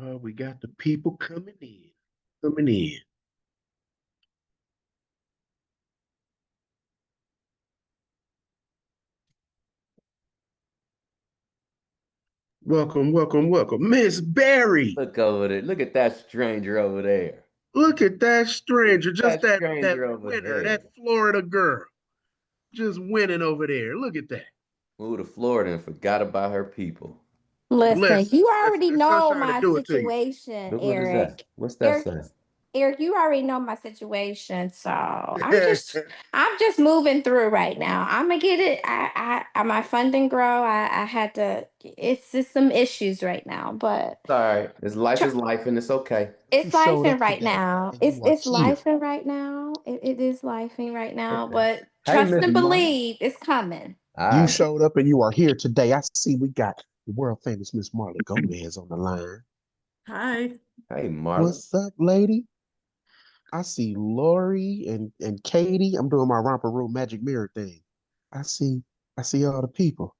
We got the people coming in, coming in. Welcome, welcome, welcome. Miss Barry. Look over there. Look at that stranger over there. Look at that Look stranger, at just that that stranger over winner, there. that Florida girl, just winning over there. Look at that. Moved to Florida and forgot about her people. Listen, Listen, you listen, already that know sunshine to my do it to you. situation, Look what is that? Eric. What's that Eric, say? Eric, you already know my situation, so I'm just moving through right now. I'm gonna get it. My funding grow. I had to. It's just some issues right now, but It's all right. It's life tr- is life and it's okay. But you it's showed lifing up right today now. and It's you are it's here. lifing right now. It is lifing right now. Okay. But Hey, trust Miss and Marla. believe, it's coming. All You right. showed up and you are here today. I see we got the world famous Miss Marla Gomez on the line. Hi. Hey, Marla. What's up, lady? I see Lori and Katie. I'm doing my romper room magic mirror thing. I see I see all the people.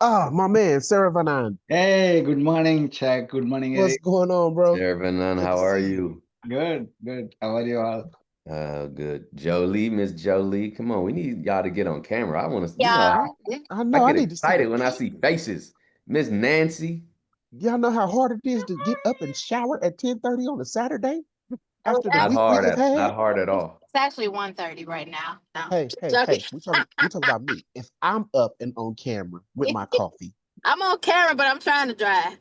Ah, my man, Sarah Vanan. Hey, good morning, Chuck. Good morning, What's Eric. going on, bro? Servanan, Good to how are see you. you? Good, good. How are you all? Good. Jolie, Miss Jolie. Come on, we need y'all to get on camera. I want to, Yeah. I I know I get need to see the excited when I see people. faces. Miss Nancy. Y'all know how hard it is to get up and shower at 10:30 on a Saturday after the Not week we hard just at had? not hard at all. It's actually 1:30 right now. No. Hey, hey, Joking. hey, we talking about me. If I'm up and on camera with my coffee, I'm on camera, but I'm trying to drive.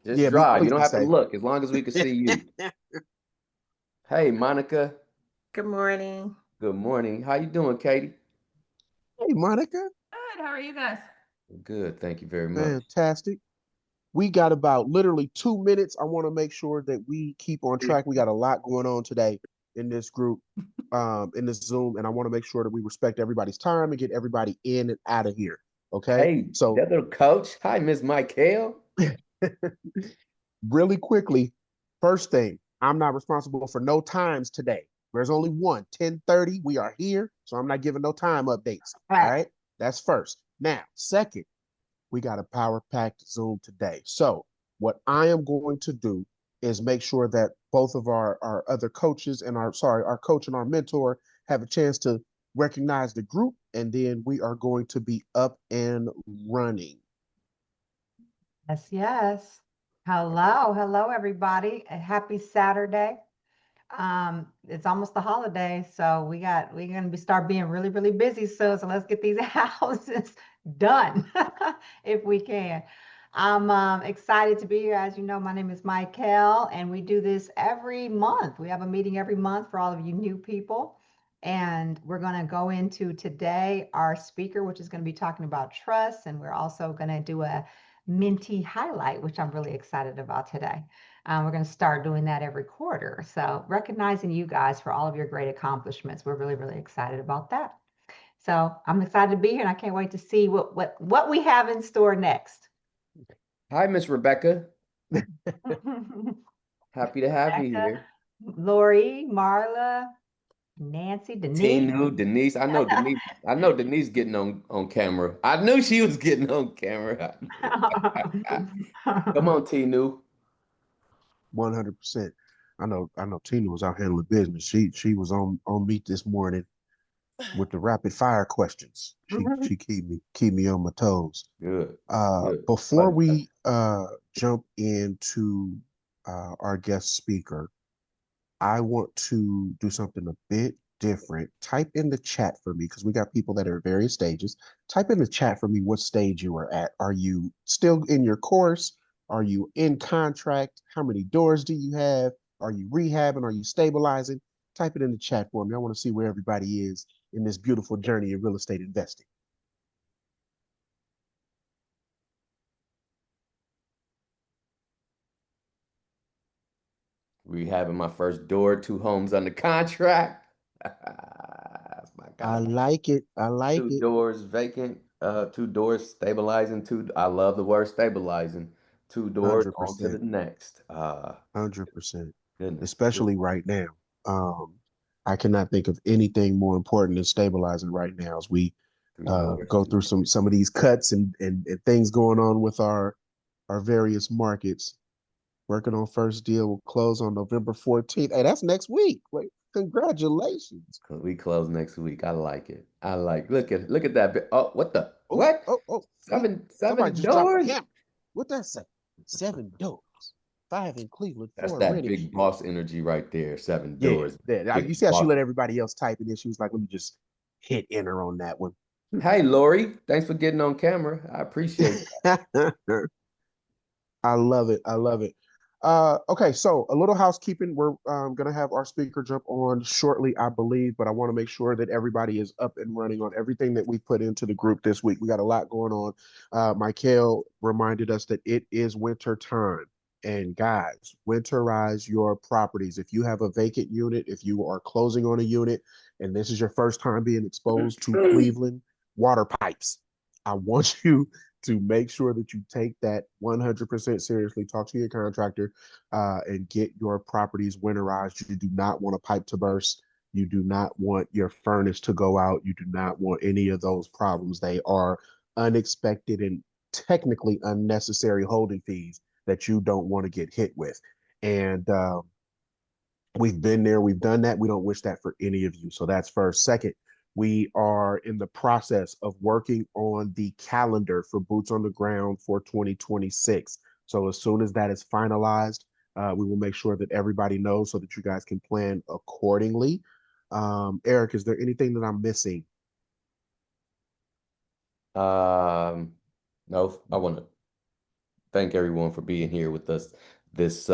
Just yeah, drive. You please don't be have to safe. look as long as we can see you. Hey, Monica. Good morning. Good morning. How you doing, Katie? Hey, Monica. Good. How are you guys? Good. Thank you very much. Fantastic. We got about literally 2 minutes. I want to make sure that we keep on track. We got a lot going on today in this group, in this Zoom, and I want to make sure that we respect everybody's time and get everybody in and out of here. Okay. Hey, So, that little coach. Hi, Miss Michael. really quickly, first thing, I'm not responsible for no times today. There's only one, 10:30. We are here, so I'm not giving no time updates. All right. That's first. Now, second, we got a power packed Zoom today. So, what I am going to do is make sure that both of our other coaches and our coach and our mentor have a chance to recognize the group, and then we are going to be up and running. Yes, yes. Hello, hello, everybody. A happy Saturday. It's almost the holiday, so we're gonna be start being really, really busy soon. So let's get these houses done if we can. I'm excited to be here. As you know, my name is Michael, and we do this every month. We have a meeting every month for all of you new people. And we're going to go into today our speaker, which is going to be talking about trust. And we're also going to do a Minty highlight, which I'm really excited about today. We're going to start doing that every quarter. So recognizing you guys for all of your great accomplishments. We're really, really excited about that. So I'm excited to be here and I can't wait to see what we have in store next. Hi, Miss Rebecca. Happy to have you Rebecca, here. Lori, Marla, Nancy, Denise. Tinu, Denise. I know Denise. I know Denise getting on camera. I knew she was getting on camera. Come on, Tinu. 100%. I know Tina was out handling business. She was on meet this morning with the rapid fire questions. She keep me on my toes. Good. Good. Before Love we jump into our guest speaker, I want to do something a bit different. Type in the chat for me because we got people that are at various stages. Type in the chat for me what stage you are at. Are you still in your course? Are you in contract? How many doors do you have? Are you rehabbing? Are you stabilizing? Type it in the chat for me. I want to see where everybody is in this beautiful journey in real estate investing. We having my first door, 2 homes under contract. That's my I God. like it. I like Two it. doors vacant, 2 doors stabilizing, I love the word stabilizing. 2 doors on to the 100%. next. 100%. Goodness. Especially right now. I cannot think of anything more important than stabilizing right now as we Three doors. go through some of these cuts and things going on with our various markets. Working on first deal will close on November 14th. Hey, that's next week. Wait, congratulations. We close next week. I like it. I like. Look at that. Oh, what the Oh, what? oh, oh. Somebody Seven just dropped a doors. hammer. What that say? 7 doors. 5 in Cleveland, That's 4 in that Reading. big boss energy right there. Seven Yeah, doors. yeah. Big You see how she boss. let everybody else type in there? She was like, let me just hit enter on that one. Hey, Lori. Thanks for getting on camera. I appreciate I love it. I love it. Okay, so a little housekeeping. We're gonna have our speaker jump on shortly, I believe, but I want to make sure that everybody is up and running on everything that we put into the group this week. We got a lot going on. Michael reminded us that it is winter time. And guys, winterize your properties. If you have a vacant unit, if you are closing on a unit, and this is your first time being exposed to that. Cleveland water pipes, I want you to make sure that you take that 100% seriously. Talk to your contractor and get your properties winterized. You do not want a pipe to burst. You do not want your furnace to go out. You do not want any of those problems. They are unexpected and technically unnecessary holding fees that you don't want to get hit with. And we've been there, we've done that. We don't wish that for any of you. So that's first. Second, we are in the process of working on the calendar for Boots on the Ground for 2026. So as soon as that is finalized, we will make sure that everybody knows so that you guys can plan accordingly. Eric, is there anything that I'm missing? No, I want to thank everyone for being here with us this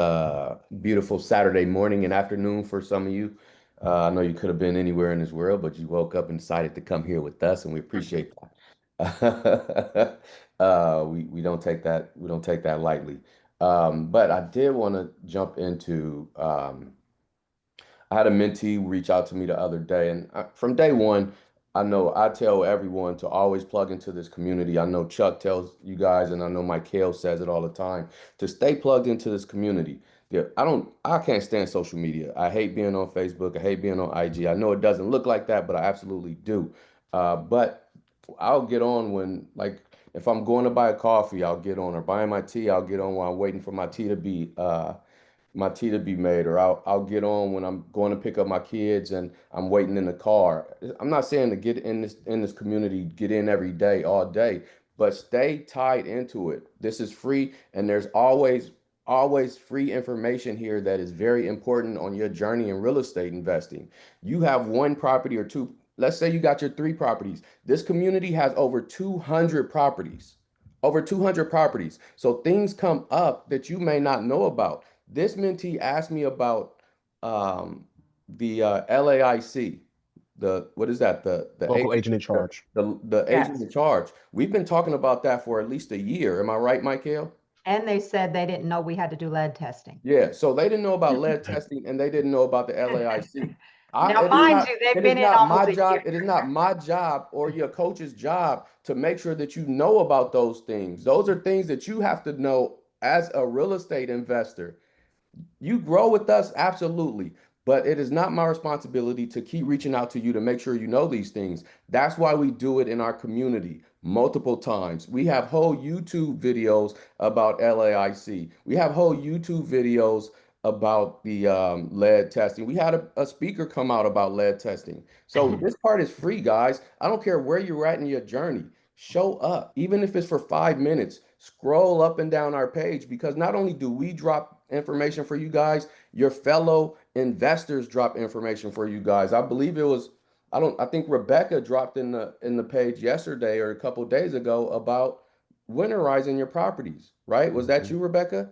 beautiful Saturday morning and afternoon for some of you. I know you could have been anywhere in this world, but you woke up and decided to come here with us, and we appreciate that. We don't take that lightly. But I did want to jump into I had a mentee reach out to me the other day, and from day one, I know I tell everyone to always plug into this community. I know Chuck tells you guys, and I know Michael says it all the time, to stay plugged into this community. Yeah, I can't stand social media. I hate being on Facebook. I hate being on IG. I know it doesn't look like that, but I absolutely do. But I'll get on when, like, if I'm going to buy a coffee, I'll get on, or buying my tea, I'll get on while I'm waiting for my tea to be made, or I'll get on when I'm going to pick up my kids and I'm waiting in the car. I'm not saying to get in this community, get in every day, all day, but stay tied into it. This is free, and there's always free information here that is very important on your journey in real estate investing. You have one property or two. Let's say you got your 3 properties. This community has over 200 properties. Over 200 properties. So things come up that you may not know about. This mentee asked me about um, the LAIC, the what is that? The Local agent agent in charge. the agent Yes. in charge. We've been talking about that for at least a year. Am I right, Michael? And they said they didn't know we had to do lead testing. Yeah. So they didn't know about lead testing, and they didn't know about the LAIC. Now, mind you, they've It is been in not my almost a job. year. It is not my job or your coach's job to make sure that you know about those things. Those are things that you have to know as a real estate investor. You grow with us, absolutely. But it is not my responsibility to keep reaching out to you to make sure you know these things. That's why we do it in our community multiple times. We have whole YouTube videos about LAIC. We have whole YouTube videos about the lead testing. We had a speaker come out about lead testing. So this part is free, guys. I don't care where you're at in your journey. Show up, even if it's for 5 minutes. Scroll up and down our page, because not only do we drop information for you guys, your fellow investors drop information for you guys. I believe it was, I think Rebecca dropped in the page yesterday or a couple days ago about winterizing your properties, right? Was that you, Rebecca?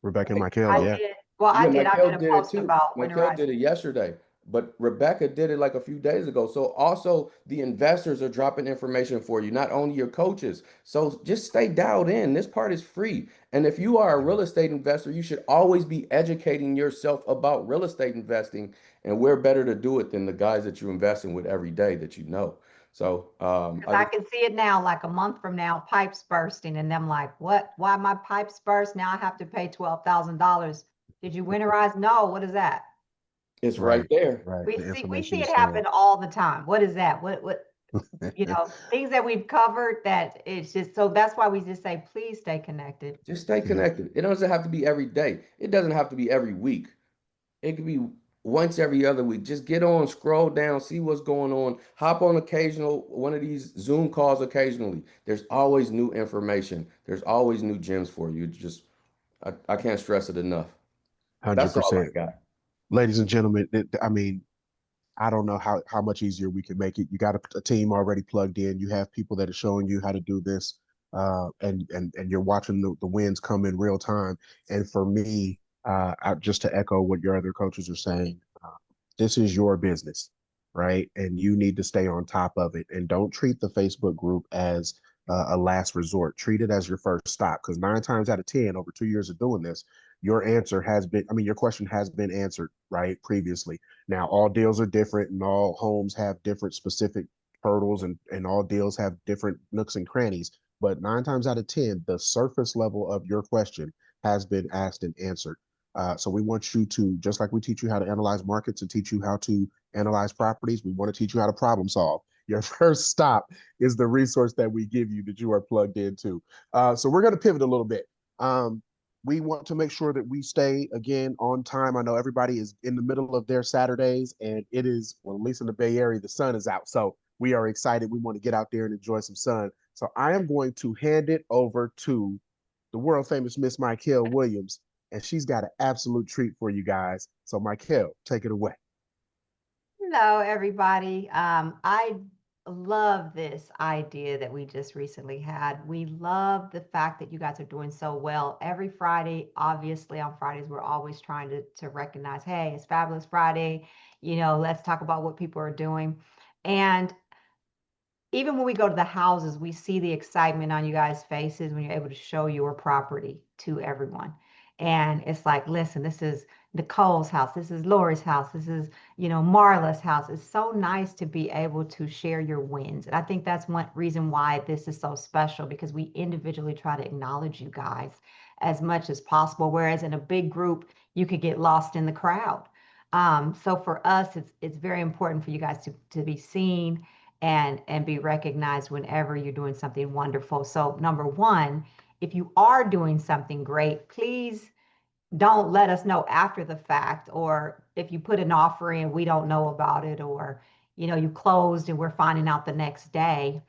Rebecca and Right. Michael, I yeah. did. Well, I Yeah, did. I Michael did a did it post too. about Michael did winterizing. it yesterday, but Rebecca did it like a few days ago. So also the investors are dropping information for you, not only your coaches. So just stay dialed in. This part is free. And if you are a real estate investor, you should always be educating yourself about real estate investing. And we're better to do it than the guys that you're investing with every day that you know. So Because I can see it now, like a month from now, pipes bursting, and them like, what? Why my pipes burst? Now I have to pay $12,000. Did you winterize? No. What is that? it's right Right, there. right. The We information see is it there. happen all the time. What is that? What? things that we've covered that it's just, so that's why we just say, please stay connected. Just stay Yeah. connected. It doesn't have to be every day. It doesn't have to be every week. It could be once every other week. Just get on, scroll down, see what's going on. Hop on occasional one of these Zoom calls occasionally. There's always new information. There's always new gems for you. Just I can't stress it enough. That's all I 100%. got. Ladies and gentlemen, I mean, I don't know how much easier we can make it. You got a team already plugged in. You have people that are showing you how to do this, and you're watching the wins come in real time. And for me, just to echo what your other coaches are saying, this is your business, right? And you need to stay on top of it. And don't treat the Facebook group as a last resort. Treat it as your first stop, because 9 times out of 10, over 2 years of doing this, your answer has been, I mean, your question has been answered, right? Previously. Now, all deals are different and all homes have different specific hurdles, and all deals have different nooks and crannies. But 9 times out of 10, the surface level of your question has been asked and answered. So we want you to, just like we teach you how to analyze markets and teach you how to analyze properties, we want to teach you how to problem solve. Your first stop is the resource that we give you that you are plugged into. So we're going to pivot a little bit. We want to make sure that we stay again on time. I know everybody is in the middle of their Saturdays, and it is, well, at least in the Bay Area, the sun is out. So we are excited. We want to get out there and enjoy some sun. So I am going to hand it over to the world famous Miss Michael Williams, and she's got an absolute treat for you guys. So Michael, take it away. Hello, everybody. I love this idea that we just recently had. We love the fact that you guys are doing so well every Friday. Obviously, on Fridays, we're always trying to recognize, hey, it's Fabulous Friday. Let's talk about what people are doing. And even when we go to the houses, we see the excitement on you guys' faces when you're able to show your property to everyone. And it's like, listen, this is Nicole's house. This is Lori's house. This is, Marla's house. It's so nice to be able to share your wins. And I think that's one reason why this is so special, because we individually try to acknowledge you guys as much as possible. Whereas in a big group, you could get lost in the crowd. So for us, it's very important for you guys to be seen and be recognized whenever you're doing something wonderful. So number one, if you are doing something great, please don't let us know after the fact, or if you put an offer in, we don't know about it, or you closed and we're finding out the next day.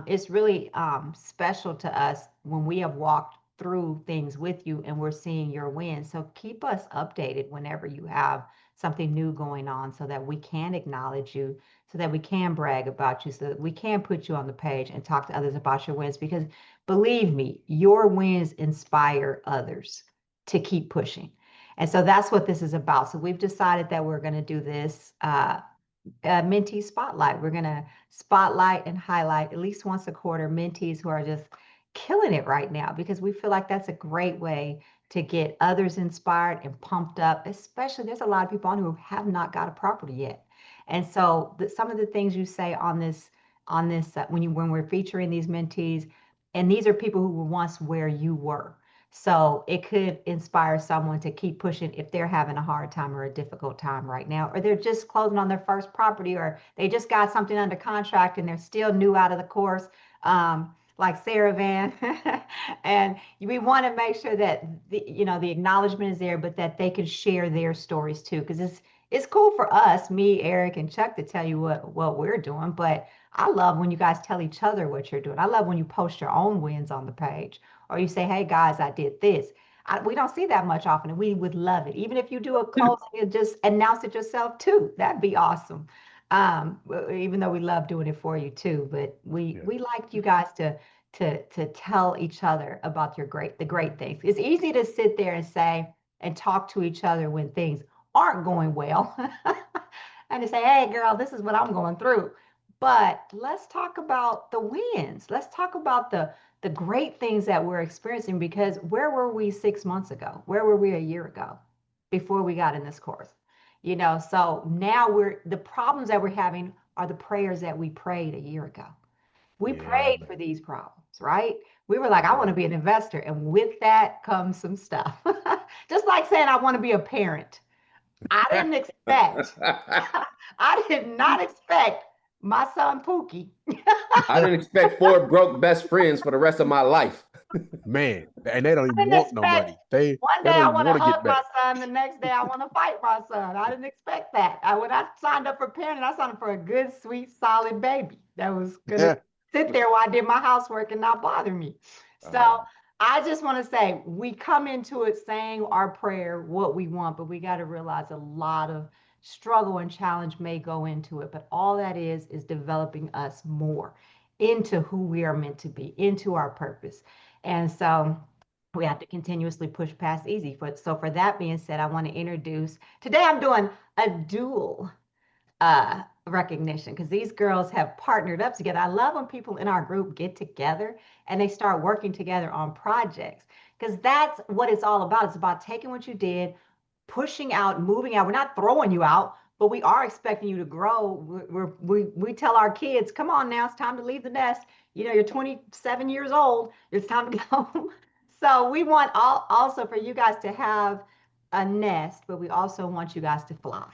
It's really special to us when we have walked through things with you and we're seeing your wins. So keep us updated whenever you have something new going on, so that we can acknowledge you, so that we can brag about you, so that we can put you on the page and talk to others about your wins. Because believe me, your wins inspire others to keep pushing. And so that's what this is about. So we've decided that we're going to do this mentee spotlight. We're going to spotlight and highlight at least once a quarter mentees who are just killing it right now, because we feel like that's a great way to get others inspired and pumped up. Especially, there's a lot of people on who have not got a property yet. And so some of the things you say on this when we're featuring these mentees, and these are people who were once where you were. So it could inspire someone to keep pushing if they're having a hard time or a difficult time right now, or they're just closing on their first property, or they just got something under contract and they're still new out of the course, like Sarah Van. And we want to make sure that the acknowledgement is there, but that they can share their stories too, because it's cool for us, me, Eric, and Chuck, to tell you what we're doing, but I love when you guys tell each other what you're doing. I love when you post your own wins on the page, or you say, hey guys, I did this. We don't see that much often, and we would love it. Even if you do a closing and just announce it yourself too, that'd be awesome. Even though we love doing it for you too, but we like you guys to tell each other about the great things. It's easy to sit there and say and talk to each other when things aren't going well, and to say, hey girl, this is what I'm going through. But let's talk about the wins. Let's talk about the great things that we're experiencing, because where were we 6 months ago? Where were we a year ago before we got in this course? So now the problems that we're having are the prayers that we prayed a year ago. We prayed for these problems, right? We were like, I want to be an investor. And with that comes some stuff. Just like saying, I want to be a parent. I didn't expect, I did not expect My son Pookie. I didn't expect 4 broke best friends for the rest of my life. Man, and they don't I even didn't want no expect money. They one they day don't I even want to want to get hug my better. son, the next day I want to fight my son. I didn't expect that. When I signed up for parenting, I signed up for a good, sweet, solid baby that was gonna sit there while I did my housework and not bother me. So I just want to say we come into it saying our prayer, what we want, but we got to realize a lot of struggle and challenge may go into it. But all that is developing us more into who we are meant to be, into our purpose. And so we have to continuously push past easy. So for that being said, I want to introduce, today I'm doing a dual recognition because these girls have partnered up together. I love when people in our group get together and they start working together on projects because that's what it's all about. It's about taking what you did, pushing out, moving out. We're not throwing you out, but we are expecting you to grow. We tell our kids, come on now, it's time to leave the nest. You know, you're 27 years old. It's time to go. So we want also for you guys to have a nest, but we also want you guys to fly,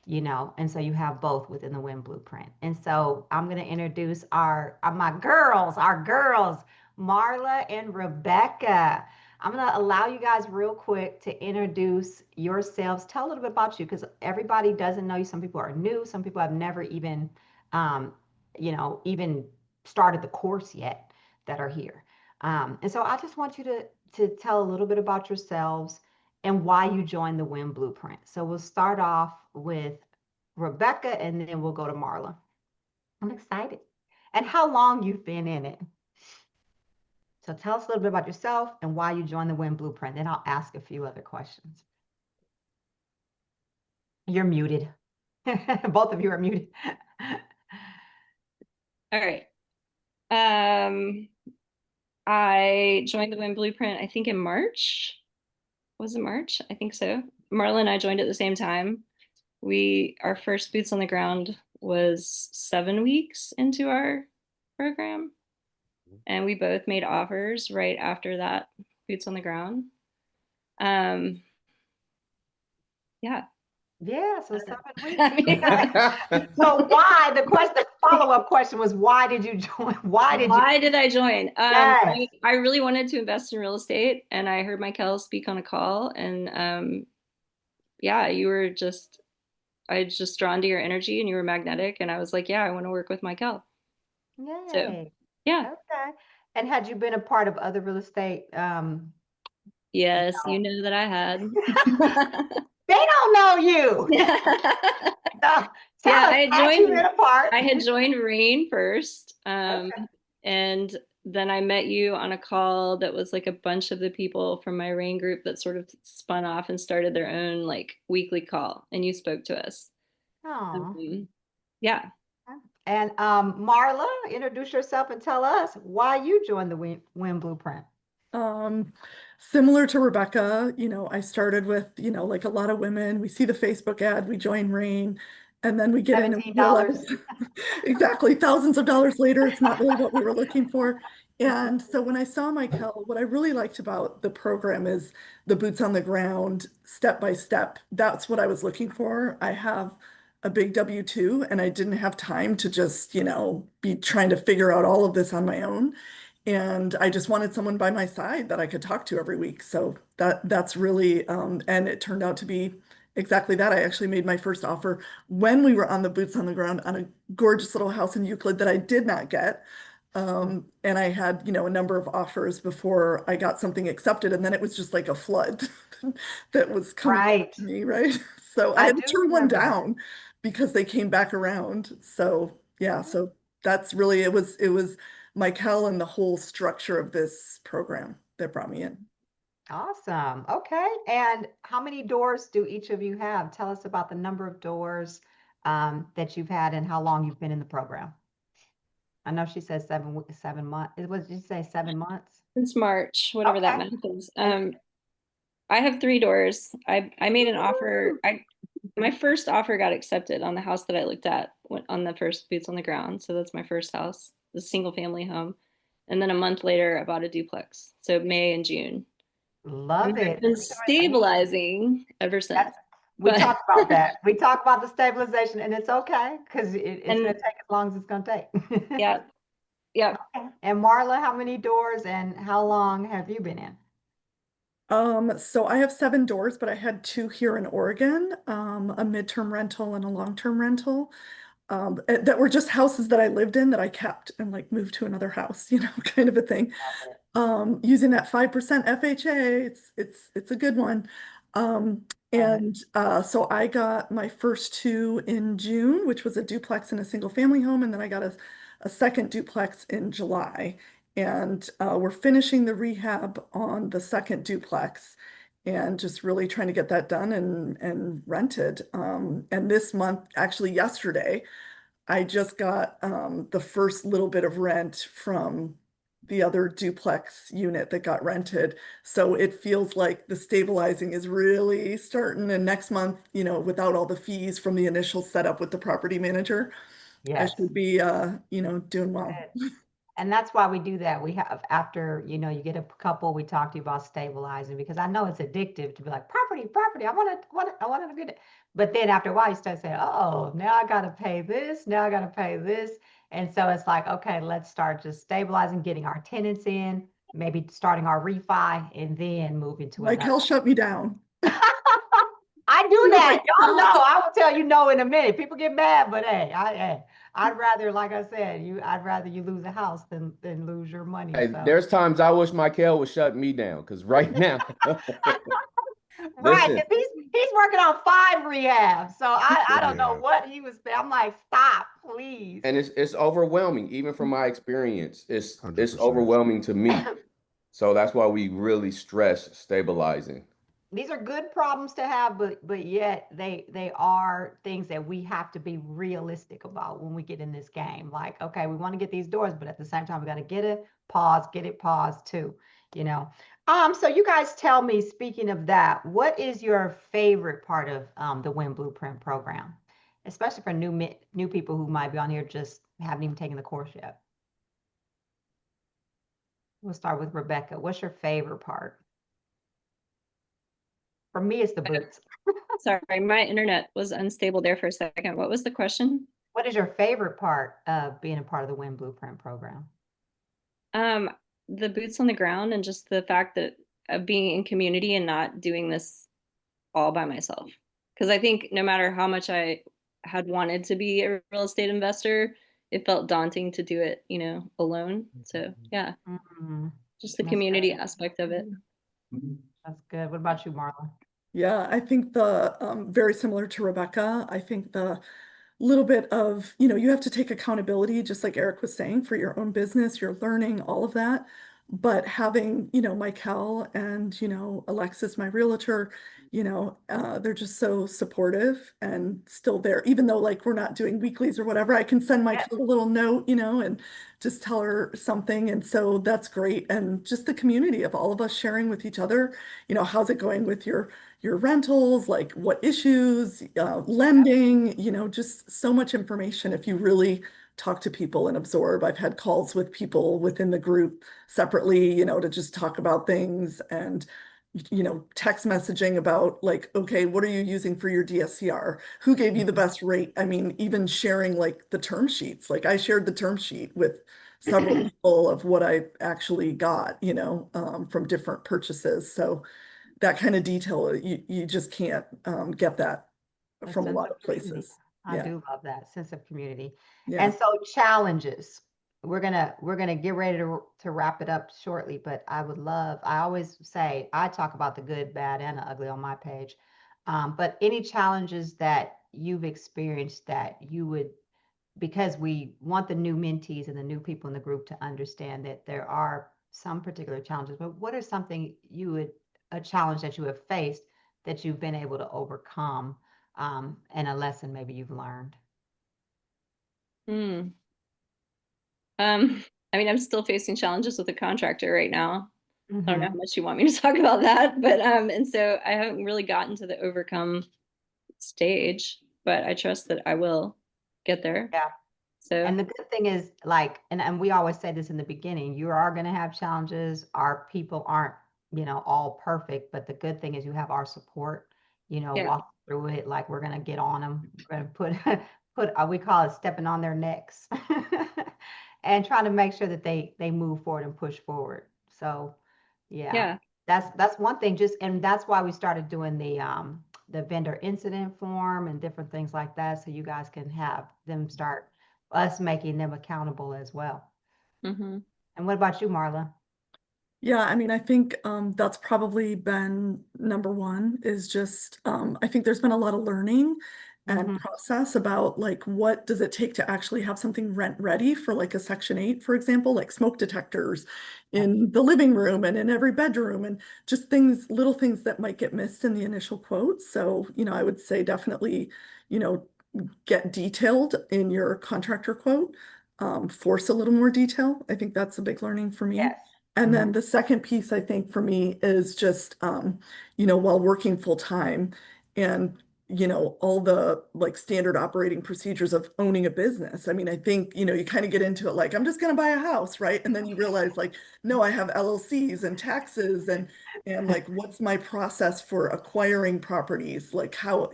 you know, and so you have both within the Win Blueprint. And so I'm going to introduce my girls, Marla and Rebecca. I'm going to allow you guys real quick to introduce yourselves. Tell a little bit about you because everybody doesn't know you. Some people are new. Some people have never even, even started the course yet that are here. And so I just want you to tell a little bit about yourselves and why you joined the Win Blueprint. So we'll start off with Rebecca and then we'll go to Marla. I'm excited. And how long you've been in it. So tell us a little bit about yourself and why you joined the Win Blueprint. Then I'll ask a few other questions. You're muted. Both of you are muted. All right. I joined the Win Blueprint, I think in March. Was it March? I think so. Marla and I joined at the same time. Our first boots on the ground was 7 weeks into our program. And we both made offers right after that boots on the ground. Yeah. Yeah, so 7 weeks. So why, the follow-up question was, why did you join? Why did I join? Yes. I really wanted to invest in real estate and I heard Michael speak on a call and yeah, I was just drawn to your energy and you were magnetic and I was like, yeah, I want to work with Michael. Yay. So, yeah. Okay. And had you been a part of other real estate? Yes, you know that I had. They don't know you. Yeah, I had joined Rain first. And then I met you on a call that was like a bunch of the people from my Rain group that sort of spun off and started their own like weekly call and you spoke to us. Yeah. And Marla, introduce yourself and tell us why you joined the Win Blueprint. Similar to Rebecca, I started with, like a lot of women, we see the Facebook ad, we join Rain, and then we get in and realize exactly thousands of dollars later, it's not really what we were looking for. And so when I saw Michael, what I really liked about the program is the boots on the ground, step by step. That's what I was looking for. I have a big W-2 and I didn't have time to just, be trying to figure out all of this on my own. And I just wanted someone by my side that I could talk to every week. So that's really, and it turned out to be exactly that. I actually made my first offer when we were on the boots on the ground on a gorgeous little house in Euclid that I did not get. And I had, a number of offers before I got something accepted. And then it was just like a flood that was coming to me, right? So I had to turn one down because they came back around. So yeah, so that's really, it was Michael and the whole structure of this program that brought me in. Awesome. Okay. And how many doors do each of you have? Tell us about the number of doors that you've had and how long you've been in the program. I know she said 7 months. What did you say, 7 months? Since March, whatever that math is. I have 3 doors. I made an offer. My first offer got accepted on the house that I looked at on the first boots on the ground. So that's my first house, the single family home. And then a month later, I bought a duplex. So May and June. Love it. I've been stabilizing ever since. We But talked about that. We talked about the stabilization, and it's okay because it's And- going to take as long as it's going to take. yeah, yeah. And Marla, how many doors and how long have you been in? So I have 7 doors, but I had 2 here in Oregon, a midterm rental and a long-term rental, that were just houses that I lived in that I kept and like moved to another house, you know, kind of a thing. Using that 5% FHA, it's a good one. So I got my first 2 in June, which was a duplex and a single family home, and then I got a second duplex in July. And we're finishing the rehab on the second duplex and just really trying to get that done and rented. And this month, actually yesterday, I just got the first little bit of rent from the other duplex unit that got rented. So it feels like the stabilizing is really starting. And next month, you know, without all the fees from the initial setup with the property manager, I Yes. should be, you know, doing well. And that's why we do that. We have, after, you know, you get a couple, we talk to you about stabilizing, because I know it's addictive to be like, property, I want to get it. But then after a while, you start saying, oh, now I got to pay this, now I got to pay this. And so it's like, okay, let's start just stabilizing, getting our tenants in, maybe starting our refi, and then moving to Like hell shut me down. I do that. Y'all know. I will tell you no in a minute. People get mad, but hey, I'd rather, like I said, I'd rather you lose a house than lose your money. Hey, So. there's times I wish Michael would shut me down because right now, Right, listen, because he's working on 5 rehabs. So I don't know what he was. I'm like, stop, please. and it's overwhelming, even from my experience. It's 100%. overwhelming to me. So that's why we really stress stabilizing. These are good problems to have, but yet they are things that we have to be realistic about when we get in this game. Like, okay, we want to get these doors, but at the same time, we got to get it paused too, you know. So you guys tell me, speaking of that, what is your favorite part of the Win Blueprint program, especially for new people who might be on here just haven't even taken the course yet? We'll start with Rebecca. What's your favorite part? For me, it's the boots. Sorry, my internet was unstable there for a second. What was the question? What is your favorite part of being a part of the Win Blueprint program? The boots on the ground and just the fact that of being in community and not doing this all by myself. Because I think no matter how much I had wanted to be a real estate investor, it felt daunting to do it, you know, alone. So yeah, just the community aspect of it. That's good. What about you, Marla? Yeah, I think the very similar to Rebecca. I think the little bit of, you know, you have to take accountability, just like Eric was saying, for your own business, your learning, all of that. But having, you know, Michael and, you know, Alexis, my realtor, you know, they're just so supportive and still there, even though like we're not doing weeklies or whatever. I can send Michael a little note, you know, and just tell her something. And so that's great. And just the community of all of us sharing with each other, you know, how's it going with your rentals, like what issues, lending, you know, just so much information if you really talk to people and absorb. I've had calls with people within the group separately, you know, to just talk about things and, you know, text messaging about like, okay, what are you using for your DSCR? Who gave you the best rate? I mean, even sharing like the term sheets, like I shared the term sheet with several people of what I actually got, you know, from different purchases. So that kind of detail, you just can't get that from a lot of places. I do love that sense of community. Yeah. And so challenges. We're gonna get ready to wrap it up shortly, but I always say, I talk about the good, bad, and the ugly on my page. But any challenges that you've experienced that you would, because we want the new mentees and the new people in the group to understand that there are some particular challenges, but what are a challenge that you have faced that you've been able to overcome, and a lesson maybe you've learned? I mean, I'm still facing challenges with a contractor right now. I don't know Mm-hmm. how much you want me to talk about that, but and so I haven't really gotten to the overcome stage, but I trust that I will get there. Yeah. So And the good thing is, like, and we always say this in the beginning, you are going to have challenges. Our people aren't, you know, all perfect, but the good thing is you have our support, you know, Yeah. walk through it like we're gonna get on them. We're gonna put we call it stepping on their necks, and trying to make sure that they move forward and push forward. So, yeah, that's one thing. And that's why we started doing the vendor incident form and different things like that, so you guys can have them start us making them accountable as well. Mm-hmm. And what about you, Marla? Yeah, I mean, I think that's probably been number one is just, I think there's been a lot of learning and process about like, what does it take to actually have something rent ready for like a Section 8, for example, like smoke detectors in the living room and in every bedroom, and just little things that might get missed in the initial quote. So, I would say definitely, get detailed in your contractor quote, force a little more detail. I think that's a big learning for me. Yes. And then the second piece, I think, for me is just, while working full time and, all the like standard operating procedures of owning a business. I mean, I think, you kind of get into it like, I'm just going to buy a house, right? And then you realize like, no, I have LLCs and taxes and like, what's my process for acquiring properties? Like how,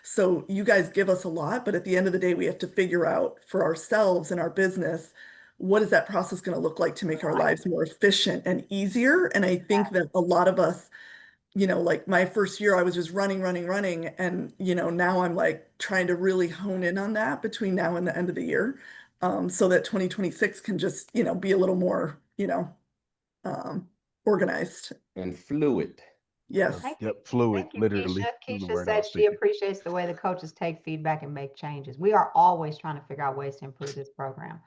so you guys give us a lot, but at the end of the day, we have to figure out for ourselves and our business, what is that process going to look like to make our lives more efficient and easier? And I think that a lot of us, like my first year, I was just running. And, now I'm like trying to really hone in on that between now and the end of the year, so that 2026 can just, be a little more, organized. And fluid. Yes. Yep, fluid, Thank you, literally. Keisha. The Keisha word I said was she thinking. appreciates the way the coaches take feedback and make changes. We are always trying to figure out ways to improve this program.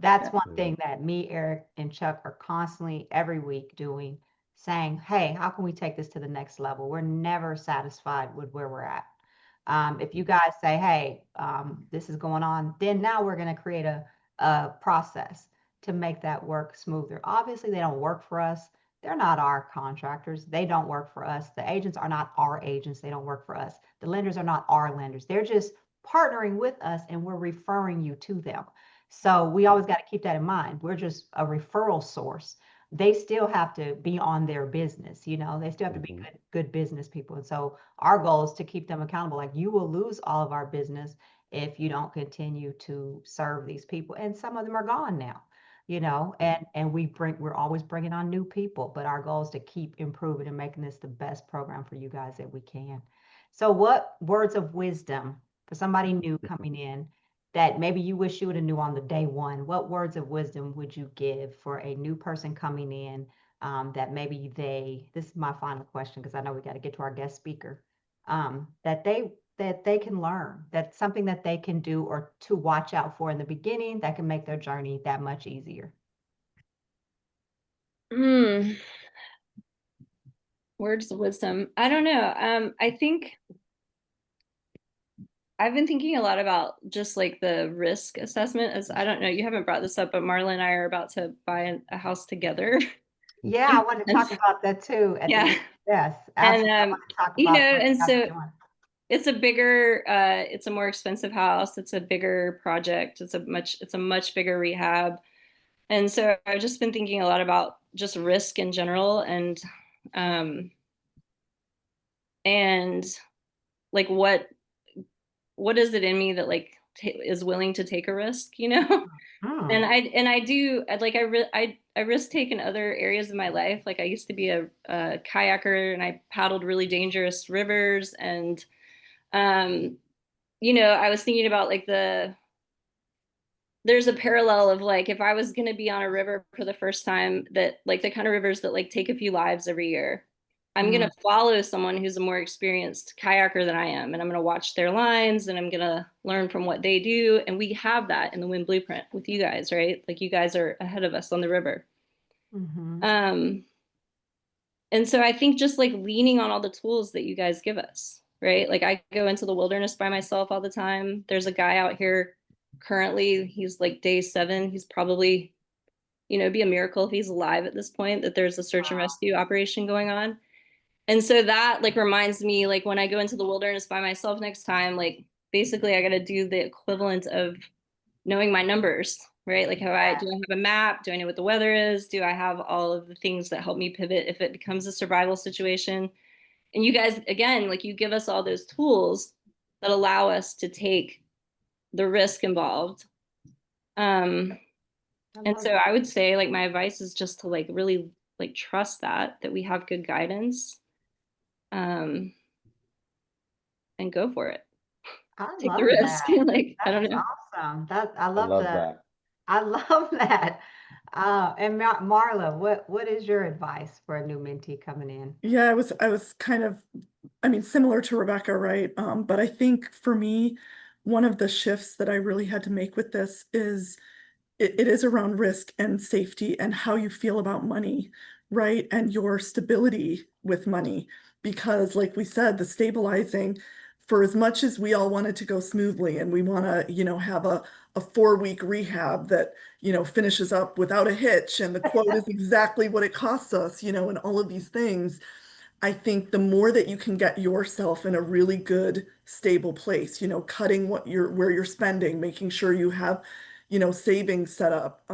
That's one thing that me, Eric, and Chuck are constantly every week doing, saying, hey, how can we take this to the next level? We're never satisfied with where we're at. If you guys say, hey, this is going on, then now we're going to create a process to make that work smoother. Obviously, they don't work for us. They're not our contractors. They don't work for us. The agents are not our agents. They don't work for us. The lenders are not our lenders. They're just partnering with us and we're referring you to them. So we always got to keep that in mind. We're just a referral source. They still have to be on their business, they still have to be good business people. And so our goal is to keep them accountable. Like, you will lose all of our business if you don't continue to serve these people. And some of them are gone now. And we're always bringing on new people, but our goal is to keep improving and making this the best program for you guys that we can. So what words of wisdom for somebody new coming in that maybe you wish you would have knew on the day one, what words of wisdom would you give for a new person coming in, that maybe this is my final question, because I know we got to get to our guest speaker, that they can learn, that's something that they can do or to watch out for in the beginning that can make their journey that much easier? Words of wisdom. I don't know. I think I've been thinking a lot about just like the risk assessment. As I don't know, you haven't brought this up, but Marla and I are about to buy a house together. Yeah, I want to talk about that too. Yes, absolutely. And I want to talk about and so it's a more expensive house. It's a bigger project. It's a much bigger rehab. And so I've just been thinking a lot about just risk in general, and like what is it in me that like is willing to take a risk, And I risk take in other areas of my life. Like I used to be a kayaker and I paddled really dangerous rivers, and I was thinking about like there's a parallel of like, if I was going to be on a river for the first time, that like the kind of rivers that like take a few lives every year, I'm going to follow someone who's a more experienced kayaker than I am. And I'm going to watch their lines and I'm going to learn from what they do. And we have that in the Wind Blueprint with you guys, right? Like you guys are ahead of us on the river. And so I think just like leaning on all the tools that you guys give us, right? Like I go into the wilderness by myself all the time. There's a guy out here currently, he's like day 7. He's probably, it'd be a miracle if he's alive at this point, that there's a search and rescue operation going on. And so that like reminds me, like when I go into the wilderness by myself next time, like basically I got to do the equivalent of knowing my numbers, right? Like do I have a map? Do I know what the weather is? Do I have all of the things that help me pivot if it becomes a survival situation? And you guys, again, like you give us all those tools that allow us to take the risk involved. And so I would say like my advice is just to like really like trust that we have good guidance, and go for it. Take the risk. Like, I don't know. Awesome. I love that. I love that. And Marla, what is your advice for a new mentee coming in? Yeah, I was kind of, I mean, similar to Rebecca, right? But I think for me, one of the shifts that I really had to make with this is it is around risk and safety and how you feel about money, right? And your stability with money. Because like we said, the stabilizing, for as much as we all wanted to go smoothly and we want to, have a 4-week rehab that, finishes up without a hitch and the quote is exactly what it costs us, and all of these things. I think the more that you can get yourself in a really good, stable place, cutting where you're spending, making sure you have, savings set up,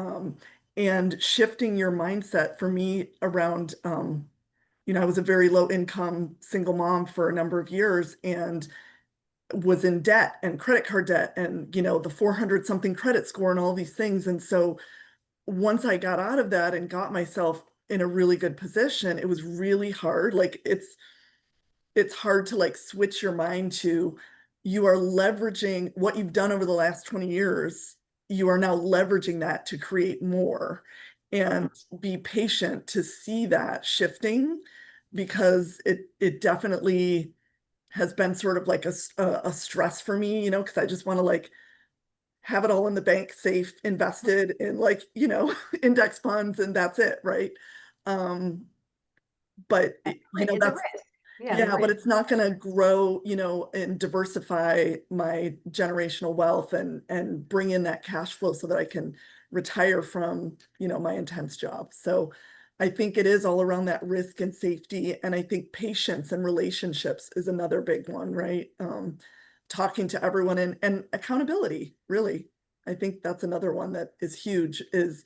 and shifting your mindset for me around, I was a very low income single mom for a number of years and was in debt and credit card debt and, the 400 something credit score and all these things. And so once I got out of that and got myself in a really good position, it was really hard. Like it's hard to like switch your mind to you are leveraging what you've done over the last 20 years. You are now leveraging that to create more and be patient to see that shifting because it definitely has been sort of like a stress for me, because I just want to like have it all in the bank, safe, invested in like, index funds and that's it, right? But that's but it's not going to grow, and diversify my generational wealth and bring in that cash flow so that I can retire from, my intense job. So I think it is all around that risk and safety. And I think patience and relationships is another big one, right? Talking to everyone and accountability, really. I think that's another one that is huge is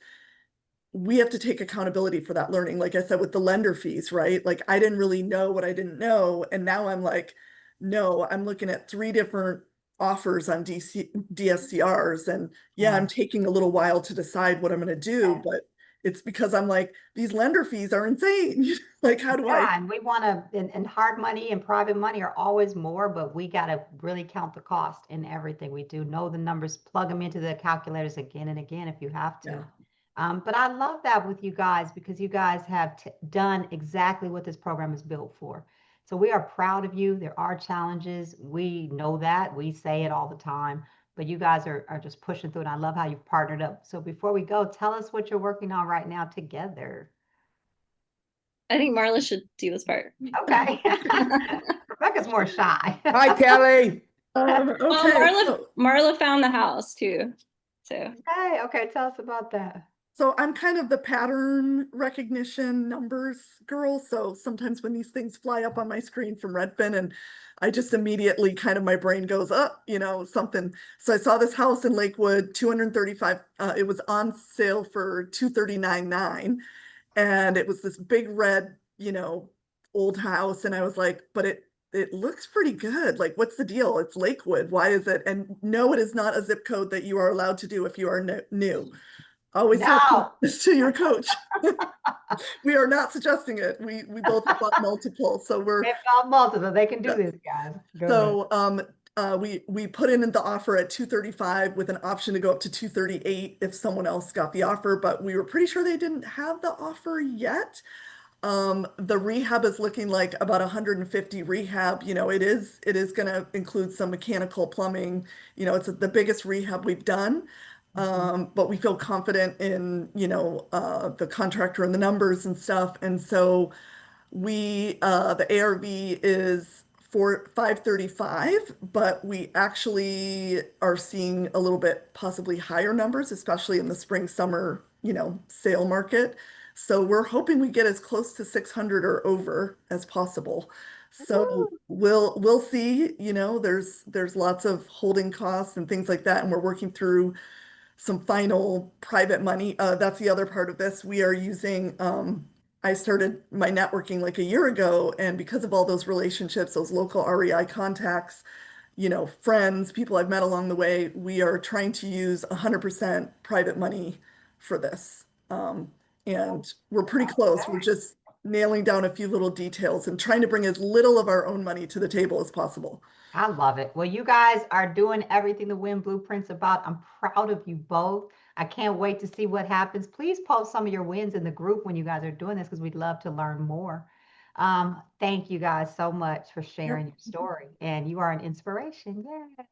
we have to take accountability for that learning. Like I said, with the lender fees, right? Like I didn't really know what I didn't know. And now I'm like, no, I'm looking at 3 different offers on DSCRs. And yeah, I'm taking a little while to decide what I'm going to do, but it's because I'm like, these lender fees are insane. Like, how do I? And we want to, and hard money and private money are always more, but we got to really count the cost in everything we do. Know the numbers, plug them into the calculators again and again if you have to. But I love that with you guys because you guys have done exactly what this program is built for. So we are proud of you. There are challenges. We know that. We say it all the time, but you guys are just pushing through, and I love how you've partnered up. So before we go, tell us what you're working on right now together. I think Marla should do this part. Okay. Rebecca's more shy. Hi, Kelly. Okay. Well, Marla found the house too. So. Okay. Tell us about that. So I'm kind of the pattern recognition numbers girl. So sometimes when these things fly up on my screen from Redfin and I just immediately kind of my brain goes up, something. So I saw this house in Lakewood, 235. It was on sale for $239,900. And it was this big red, old house. And I was like, but it looks pretty good. Like, what's the deal? It's Lakewood. Why is it? And no, it is not a zip code that you are allowed to do if you are new. Always help this to your coach. We are not suggesting it. We both bought multiple, so they've got multiple. They can do this, guys. We put in the offer at 235 with an option to go up to 238 if someone else got the offer, but we were pretty sure they didn't have the offer yet. The rehab is looking like about 150 rehab. It is going to include some mechanical plumbing. It's the biggest rehab we've done. But we feel confident in, the contractor and the numbers and stuff. And so the ARV is for 535, but we actually are seeing a little bit possibly higher numbers, especially in the spring, summer, sale market. So we're hoping we get as close to 600 or over as possible. So we'll see, there's lots of holding costs and things like that. And we're working through some final private money. That's the other part of this. We are using I started my networking like a year ago, and because of all those relationships, those local REI contacts, friends, people I've met along the way, we are trying to use 100% private money for this. And we're pretty close. We're just nailing down a few little details and trying to bring as little of our own money to the table as possible. I love it. Well, you guys are doing everything the Win Blueprint's about. I'm proud of you both. I can't wait to see what happens. Please post some of your wins in the group when you guys are doing this because we'd love to learn more. Thank you guys so much for sharing your story. And you are an inspiration.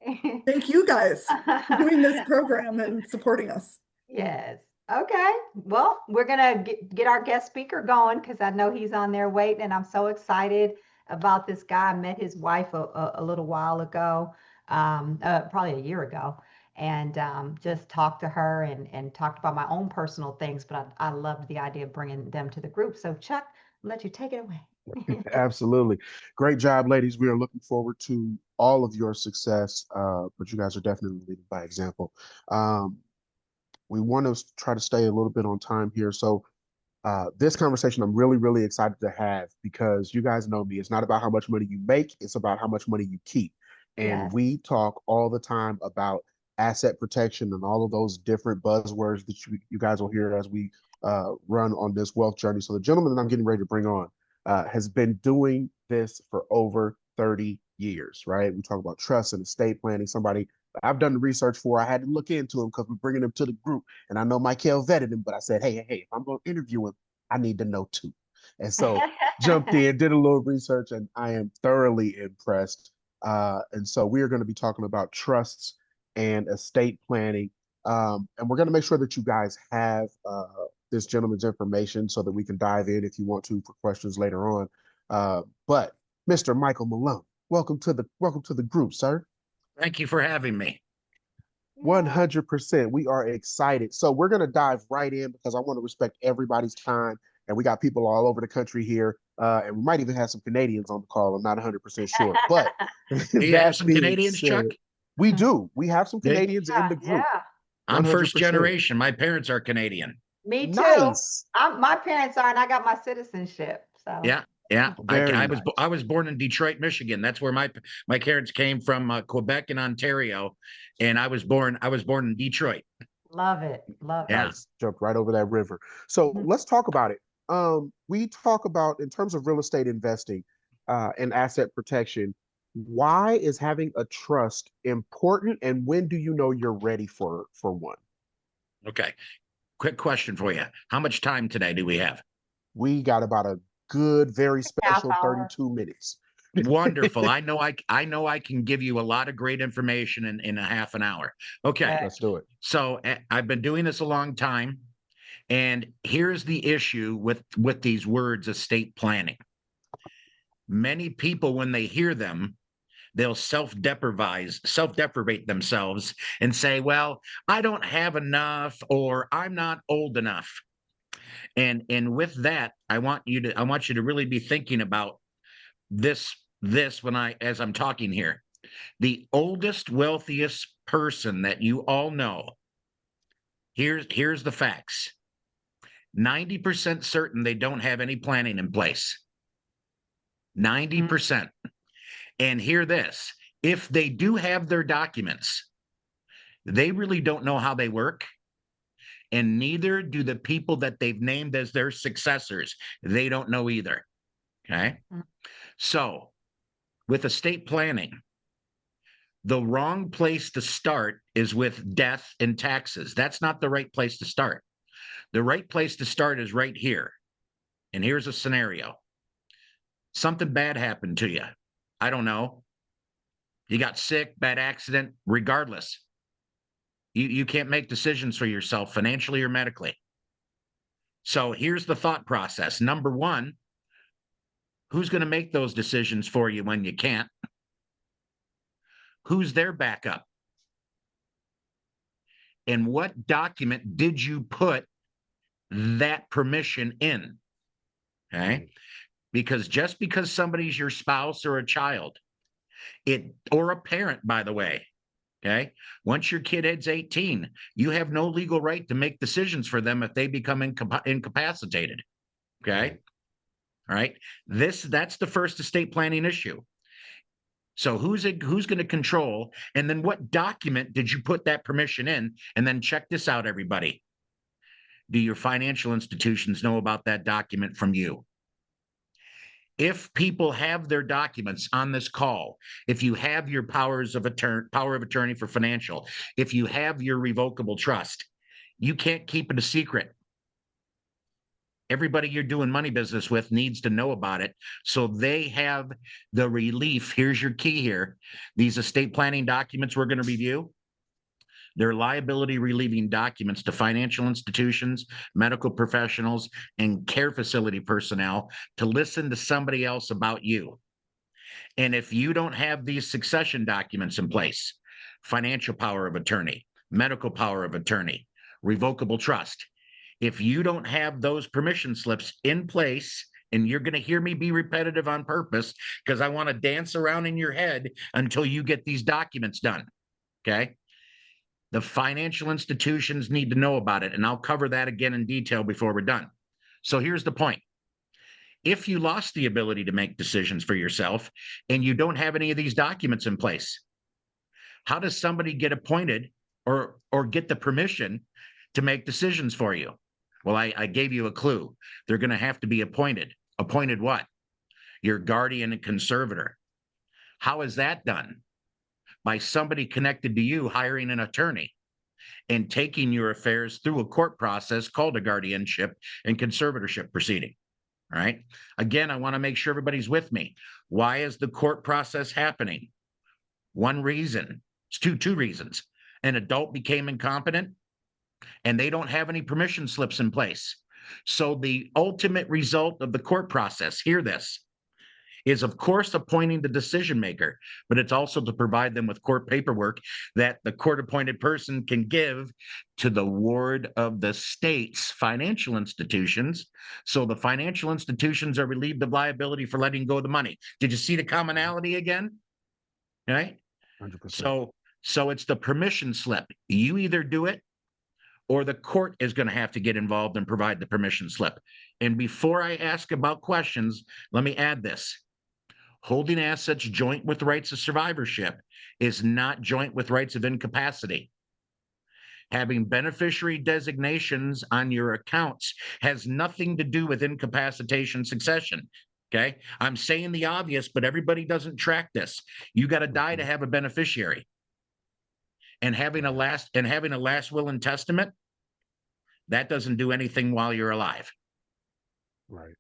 Yay. Thank you guys for doing this program and supporting us. Yes. Okay. Well, we're going to get our guest speaker going because I know he's on there waiting. And I'm so excited about this guy. I met his wife a little while ago, probably a year ago, and just talked to her and talked about my own personal things. But I loved the idea of bringing them to the group. So, Chuck, I'll let you take it away. Absolutely. Great job, ladies. We are looking forward to all of your success, but you guys are definitely leading by example. We want to try to stay a little bit on time here. So this conversation I'm really, really excited to have because you guys know me. It's not about how much money you make. It's about how much money you keep. And Yes. we talk all the time about asset protection and all of those different buzzwords that you guys will hear as we run on this wealth journey. So the gentleman that I'm getting ready to bring on has been doing this for over 30 years, right? We talk about trust and estate planning. Somebody I've done the research for. I had to look into him because we're bringing him to the group. And I know Michael vetted him, but I said, hey, if I'm going to interview him, I need to know too. And so jumped in, did a little research, and I am thoroughly impressed. And so we are going to be talking about trusts and estate planning. And we're going to make sure that you guys have this gentleman's information so that we can dive in if you want to for questions later on. But Mr. Michael Maloney, welcome to the group, sir. Thank you for having me. 100%. We are excited. So we're going to dive right in because I want to respect everybody's time. And we got people all over the country here. And we might even have some Canadians on the call. I'm not 100% sure. But Do you have some Canadians, Chuck? We do. We have some Canadians in the group. Yeah. I'm first generation. My parents are Canadian. Me too. Nice. My parents are, and I got my citizenship. So Yeah. Very I nice. was born in Detroit, Michigan. That's where my parents came from, Quebec and Ontario, and I was born in Detroit. love it. Love it. Yeah. Nice. Jumped right over that river. So let's talk about it. We talk about in terms of real estate investing and asset protection. Why is having a trust important, and when do you know you're ready for one? Okay. Quick question for you. How much time today do we have? We got about a good, very special Half hour. 32 minutes. Wonderful. I know I can give you a lot of great information in a half an hour. Okay. Let's do it. So I've been doing this a long time. And here's the issue with these words, estate planning. Many people, when they hear them, they'll self-deprivate themselves and say, well, I don't have enough, or I'm not old enough. And with that, I want you to really be thinking about this as I'm talking here. The oldest, wealthiest person that you all know, here's the facts. 90% certain they don't have any planning in place. 90%. And hear this, if they do have their documents, they really don't know how they work. And neither do the people that they've named as their successors. They don't know either. Okay. So with estate planning, the wrong place to start is with death and taxes. That's not the right place to start. The right place to start is right here. And here's a scenario. Something bad happened to you. I don't know. You got sick, bad accident, regardless. You can't make decisions for yourself financially or medically. So here's the thought process. Number one, who's going to make those decisions for you when you can't? Who's their backup? And what document did you put that permission in? Okay. Because just because somebody's your spouse or a child, or a parent, by the way, okay, once your kid hits 18, you have no legal right to make decisions for them if they become incapacitated. Okay. All right. That's the first estate planning issue. So who's going to control? And then what document did you put that permission in? And then check this out, everybody. Do your financial institutions know about that document from you? If people have their documents on this call, if you have your power of attorney for financial, if you have your revocable trust, you can't keep it a secret. Everybody you're doing money business with needs to know about it, so they have the relief. Here's your key here. These estate planning documents we're going to review, they're liability relieving documents to financial institutions, medical professionals, and care facility personnel to listen to somebody else about you. And if you don't have these succession documents in place, financial power of attorney, medical power of attorney, revocable trust, if you don't have those permission slips in place, and you're going to hear me be repetitive on purpose because I want to dance around in your head until you get these documents done, okay? The financial institutions need to know about it, and I'll cover that again in detail before we're done. So here's the point. If you lost the ability to make decisions for yourself and you don't have any of these documents in place, how does somebody get appointed or get the permission to make decisions for you? Well, I gave you a clue. They're going to have to be appointed. Appointed what? Your guardian and conservator. How is that done? By somebody connected to you hiring an attorney and taking your affairs through a court process called a guardianship and conservatorship proceeding. All right. Again, I want to make sure everybody's with me. Why is the court process happening? One reason. It's two reasons. An adult became incompetent and they don't have any permission slips in place. So the ultimate result of the court process, hear this, is of course appointing the decision maker, but it's also to provide them with court paperwork that the court appointed person can give to the ward of the state's financial institutions. So the financial institutions are relieved of liability for letting go of the money. Did you see the commonality again? Right? 100%. So it's the permission slip. You either do it or the court is going to have to get involved and provide the permission slip. And before I ask about questions, let me add this. Holding assets joint with rights of survivorship is not joint with rights of incapacity. Having beneficiary designations on your accounts has nothing to do with incapacitation succession. Okay. I'm saying the obvious, but everybody doesn't track this. You got to die to have a beneficiary. And having a last will and testament, that doesn't do anything while you're alive. Right.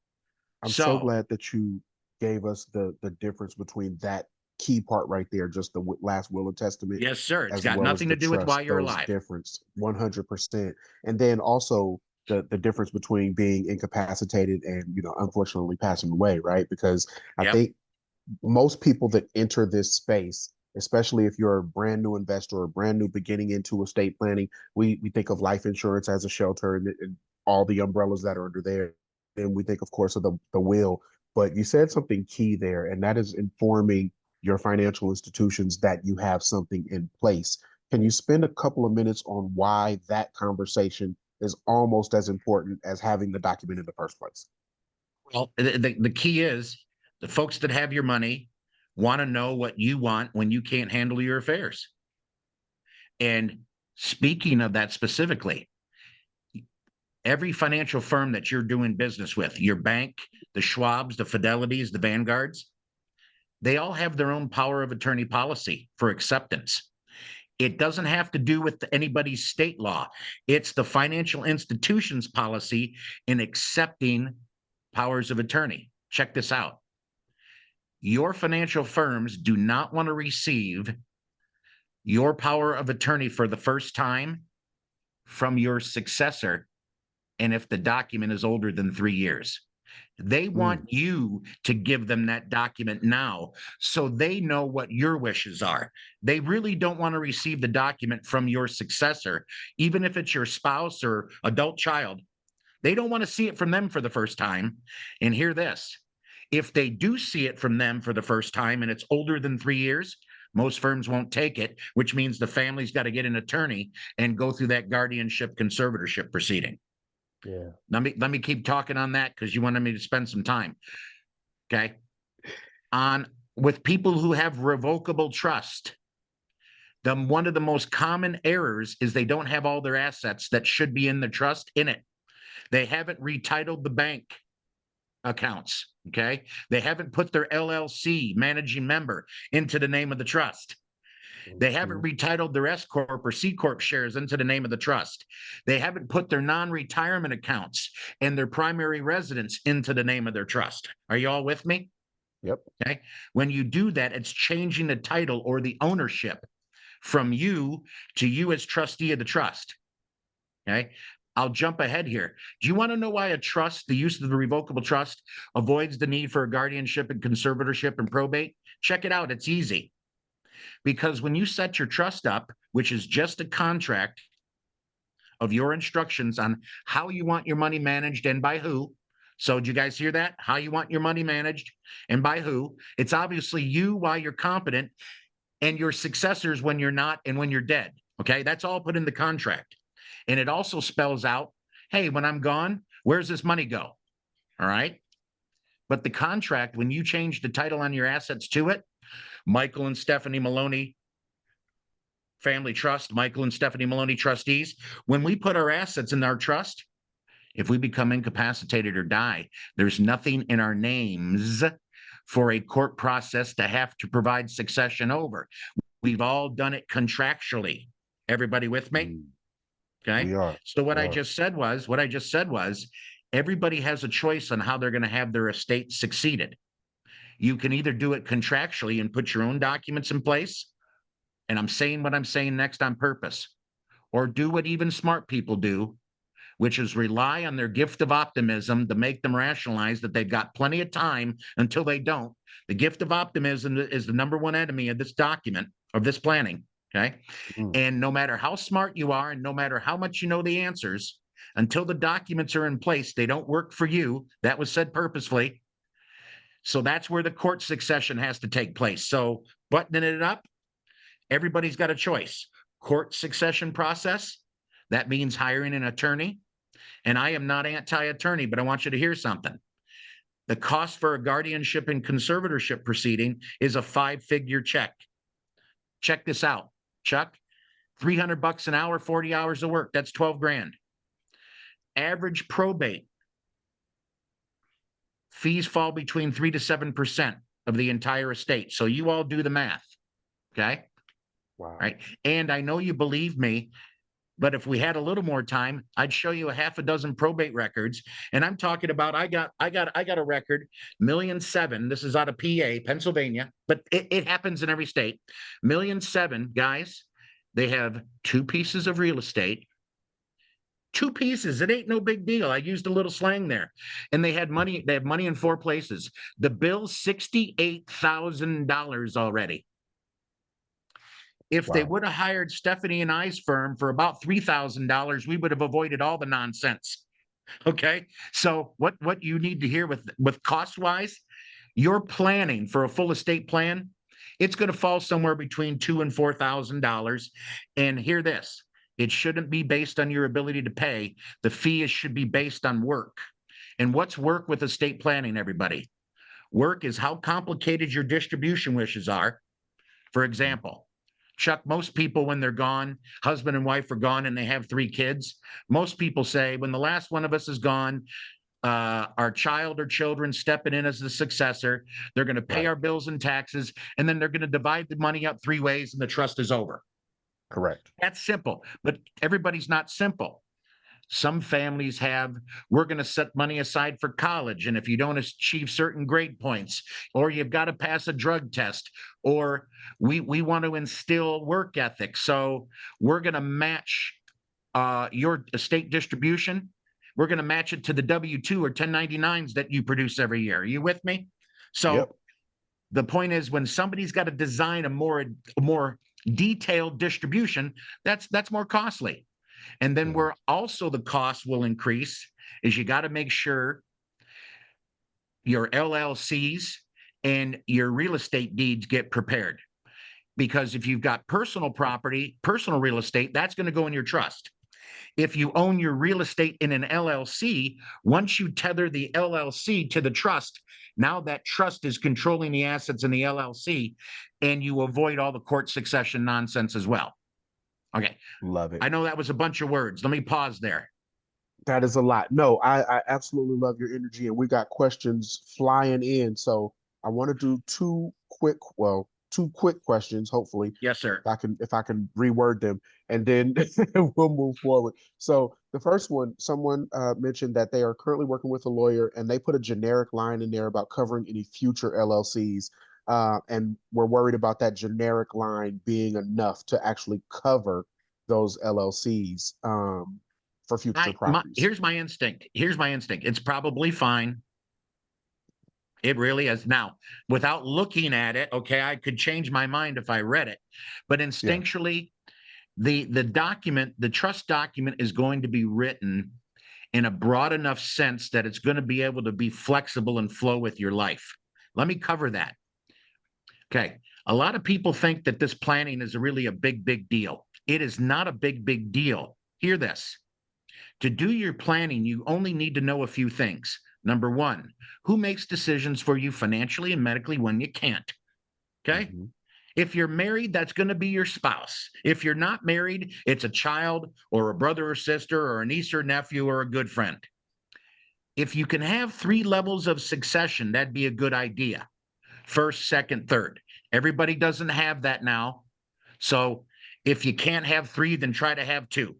I'm so glad that you gave us the difference between that key part right there, just the last will and testament. Yes, sir. It's as got well nothing as to do with why you're alive. Difference, 100%. And then also the difference between being incapacitated and, unfortunately passing away, right? Because I think most people that enter this space, especially if you're a brand new investor or brand new beginning into estate planning, we think of life insurance as a shelter and all the umbrellas that are under there. And we think, of course, of the will. But you said something key there, and that is informing your financial institutions that you have something in place. Can you spend a couple of minutes on why that conversation is almost as important as having the document in the first place? Well, the key is the folks that have your money want to know what you want when you can't handle your affairs. And speaking of that specifically, every financial firm that you're doing business with, your bank, the Schwabs, the Fidelities, the Vanguards, they all have their own power of attorney policy for acceptance. It doesn't have to do with anybody's state law. It's the financial institution's policy in accepting powers of attorney. Check this out. Your financial firms do not want to receive your power of attorney for the first time from your successor, and if the document is older than 3 years. They want you to give them that document now so they know what your wishes are. They really don't want to receive the document from your successor, even if it's your spouse or adult child. They don't want to see it from them for the first time. And hear this. If they do see it from them for the first time and it's older than 3 years, most firms won't take it, which means the family's got to get an attorney and go through that guardianship conservatorship proceeding. Yeah. Let me keep talking on that because you wanted me to spend some time. Okay. With people who have revocable trust, one of the most common errors is they don't have all their assets that should be in the trust in it. They haven't retitled the bank accounts. Okay. They haven't put their LLC managing member into the name of the trust. They haven't retitled their S Corp or C Corp shares into the name of the trust. They haven't put their non-retirement accounts and their primary residence into the name of their trust. Are you all with me? Yep. Okay. When you do that, it's changing the title or the ownership from you to you as trustee of the trust. Okay. I'll jump ahead here. Do you want to know why a trust, the use of the revocable trust, avoids the need for a guardianship and conservatorship and probate? Check it out. It's easy. Because when you set your trust up, which is just a contract of your instructions on how you want your money managed and by who. So did you guys hear that? How you want your money managed and by who? It's obviously you while you're competent and your successors when you're not and when you're dead. Okay, that's all put in the contract. And it also spells out, hey, when I'm gone, where's this money go? All right. But the contract, when you change the title on your assets to it, Michael and Stephanie Maloney Family Trust, Michael and Stephanie Maloney trustees, when we put our assets in our trust, if we become incapacitated or die, there's nothing in our names for a court process to have to provide succession over. We've all done it contractually. Everybody with me? Okay. We are. So what I just said was, everybody has a choice on how they're going to have their estate succeeded. You can either do it contractually and put your own documents in place, and I'm saying what I'm saying next on purpose, or do what even smart people do, which is rely on their gift of optimism to make them rationalize that they've got plenty of time until they don't. The gift of optimism is the number one enemy of this document, of this planning, okay? And no matter how smart you are and no matter how much you know the answers, until the documents are in place, they don't work for you. That was said purposefully. So that's where the court succession has to take place. So buttoning it up, everybody's got a choice. Court succession process, that means hiring an attorney. And I am not anti-attorney, but I want you to hear something. The cost for a guardianship and conservatorship proceeding is a 5-figure check. Check this out, Chuck. $300 an hour, 40 hours of work. That's 12 grand. Average probate fees fall between 3 to 7% of the entire estate. So you all do the math. Okay. Wow. Right. And I know you believe me, but if we had a little more time, I'd show you a half a dozen probate records. And I'm talking about, I got a record, 1.7 million. This is out of PA, Pennsylvania, but it happens in every state. 1.7 million, guys. They have 2 pieces of real estate. 2 pieces. It ain't no big deal. I used a little slang there. And they have money in 4 places. The bill's $68,000 already. If they would have hired Stephanie and I's firm for about $3,000, we would have avoided all the nonsense. Okay. So what you need to hear with cost wise, you're planning for a full estate plan. It's going to fall somewhere between $2,000 and $4,000. And hear this. It shouldn't be based on your ability to pay. The fee should be based on work. And what's work with estate planning, everybody? Work is how complicated your distribution wishes are. For example, Chuck, most people, when they're gone, husband and wife are gone and they have 3 kids, most people say, when the last one of us is gone, our child or children stepping in as the successor, they're going to pay our bills and taxes, and then they're going to divide the money up 3 ways and the trust is over. Correct. That's simple, but everybody's not simple. Some families have, we're going to set money aside for college. And if you don't achieve certain grade points, or you've got to pass a drug test, or we want to instill work ethic. So we're going to match your estate distribution. We're going to match it to the W-2 or 1099s that you produce every year. Are you with me? So the point is, when somebody's got to design a more detailed distribution, that's more costly. And then where also the cost will increase is you got to make sure your LLCs and your real estate deeds get prepared. Because if you've got personal property, personal real estate, that's going to go in your trust. If you own your real estate in an LLC, once you tether the LLC to the trust, now that trust is controlling the assets in the LLC, and you avoid all the court succession nonsense as well. Okay. Love it. I know that was a bunch of words. Let me pause there. That is a lot. No, I absolutely love your energy, and we got questions flying in. So I want to do two quick questions, hopefully. Yes, sir. If I can reword them, and then we'll move forward. So the first one, someone mentioned that they are currently working with a lawyer, and they put a generic line in there about covering any future LLCs, and we're worried about that generic line being enough to actually cover those LLCs. For future properties. Here's my instinct. It's probably fine. It really is. Now, without looking at it, okay, I could change my mind if I read it, but instinctually, the document, the trust document, is going to be written in a broad enough sense that it's going to be able to be flexible and flow with your life. Let me cover that. Okay. A lot of people think that this planning is really a big deal. It is not a big deal. Hear this. To do your planning, you only need to know a few things. Number one, who makes decisions for you financially and medically when you can't? Okay. Mm-hmm. If you're married, that's going to be your spouse. If you're not married, it's a child or a brother or sister or a niece or nephew or a good friend. If you can have 3 levels of succession, that'd be a good idea. First, second, third. Everybody doesn't have that now. So if you can't have 3, then try to have 2.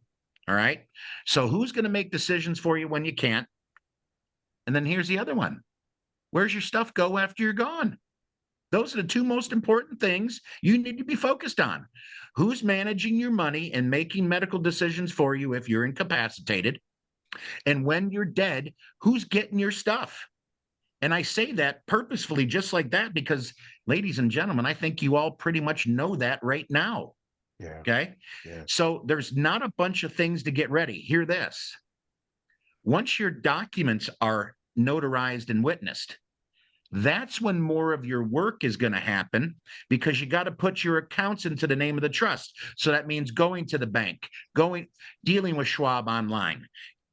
All right. So who's going to make decisions for you when you can't? And then here's the other one. Where's your stuff go after you're gone? Those are the 2 most important things you need to be focused on. Who's managing your money and making medical decisions for you if you're incapacitated? And when you're dead, who's getting your stuff? And I say that purposefully just like that because, ladies and gentlemen, I think you all pretty much know that right now. Yeah. Okay. Yeah. So there's not a bunch of things to get ready. Hear this. Once your documents are notarized and witnessed, that's when more of your work is going to happen because you got to put your accounts into the name of the trust. So that means going to the bank, dealing with Schwab online,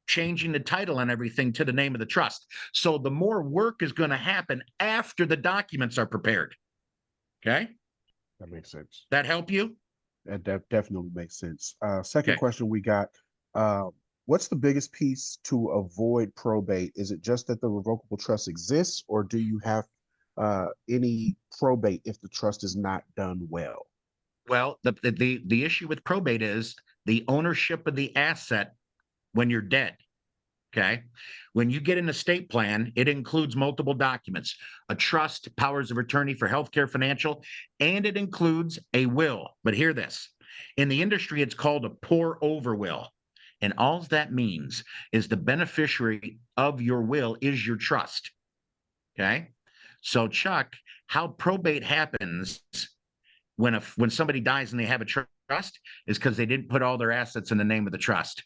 changing the title and everything to the name of the trust. So the more work is going to happen after the documents are prepared. Okay. That makes sense. That help you? That definitely makes sense. Second question we got, what's the biggest piece to avoid probate? Is it just that the revocable trust exists, or do you have any probate if the trust is not done well? Well, the issue with probate is the ownership of the asset when you're dead. Okay. When you get an estate plan, it includes multiple documents, a trust, powers of attorney for healthcare, financial, and it includes a will. But hear this. In the industry, it's called a pour over will. And all that means is the beneficiary of your will is your trust. Okay. So, Chuck, how probate happens when somebody dies and they have a trust is because they didn't put all their assets in the name of the trust.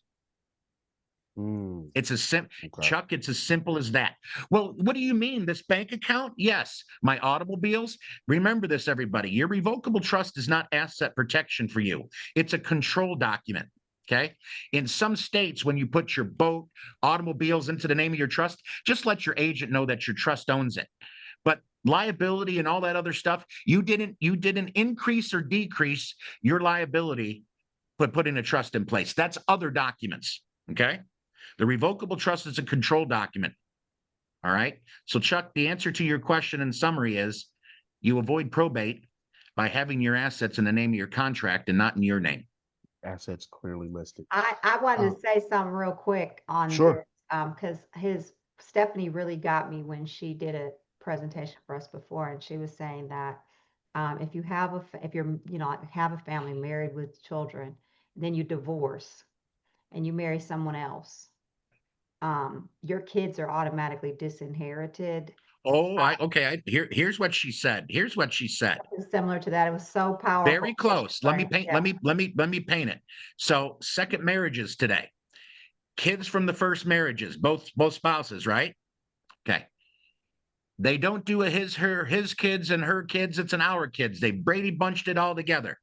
It's as simple, Chuck, it's as simple as that. Well, what do you mean? This bank account? Yes. My automobiles? Remember this, everybody. Your revocable trust is not asset protection for you. It's a control document. Okay. In some states, when you put your boat, automobiles into the name of your trust, just let your agent know that your trust owns it. But liability and all that other stuff, you didn't increase or decrease your liability, but putting a trust in place. That's other documents. Okay. The revocable trust is a control document. All right. So, Chuck, the answer to your question in summary is you avoid probate by having your assets in the name of your contract and not in your name. Assets clearly listed. I wanted to say something real quick on Sure. this, because Stephanie really got me when she did a presentation for us before, and she was saying that if you have have a family married with children, then you divorce and you marry someone else, your kids are automatically disinherited. Oh, here's what she said. Here's what she said. Similar to that. It was so powerful. Very close. Let me paint it. So, second marriages today. Kids from the first marriages, both spouses, right? Okay. They don't do a his kids and her kids. It's an our kids. They Brady bunched it all together.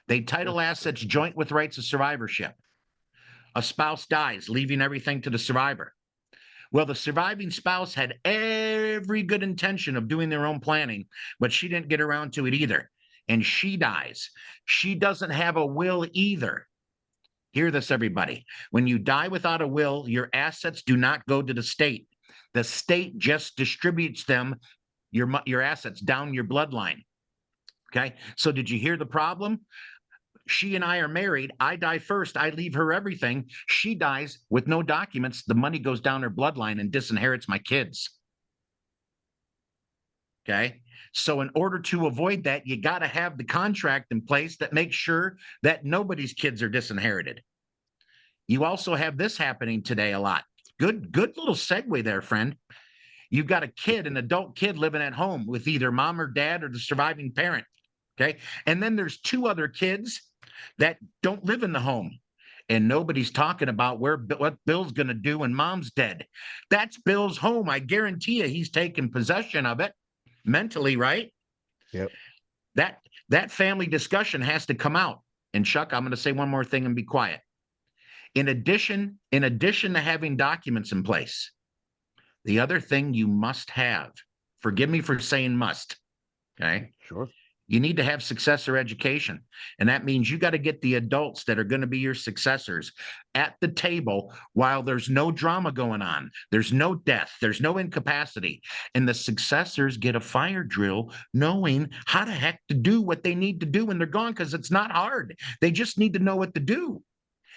They title assets joint with rights of survivorship. A spouse dies, leaving everything to the survivor. Well, the surviving spouse had every good intention of doing their own planning, but she didn't get around to it either. And she dies. She doesn't have a will either. Hear this, everybody. When you die without a will, your assets do not go to the state. The state just distributes them, your assets, down your bloodline. Okay. So did you hear the problem? She and I are married. I die first. I leave her everything. She dies with no documents. The money goes down her bloodline and disinherits my kids. Okay. So in order to avoid that, you got to have the contract in place that makes sure that nobody's kids are disinherited. You also have this happening today a lot. Good little segue there, friend. You've got a kid, an adult kid living at home with either mom or dad or the surviving parent. Okay. And then there's 2 other kids that don't live in the home. And nobody's talking about what Bill's going to do when mom's dead. That's Bill's home. I guarantee you he's taken possession of it mentally, right? Yep. That family discussion has to come out. And Chuck, I'm going to say one more thing and be quiet. In addition to having documents in place, the other thing you must have, forgive me for saying must, okay? Sure. You need to have successor education. And that means you got to get the adults that are going to be your successors at the table while there's no drama going on. There's no death. There's no incapacity. And the successors get a fire drill knowing how the heck to do what they need to do when they're gone, because it's not hard. They just need to know what to do.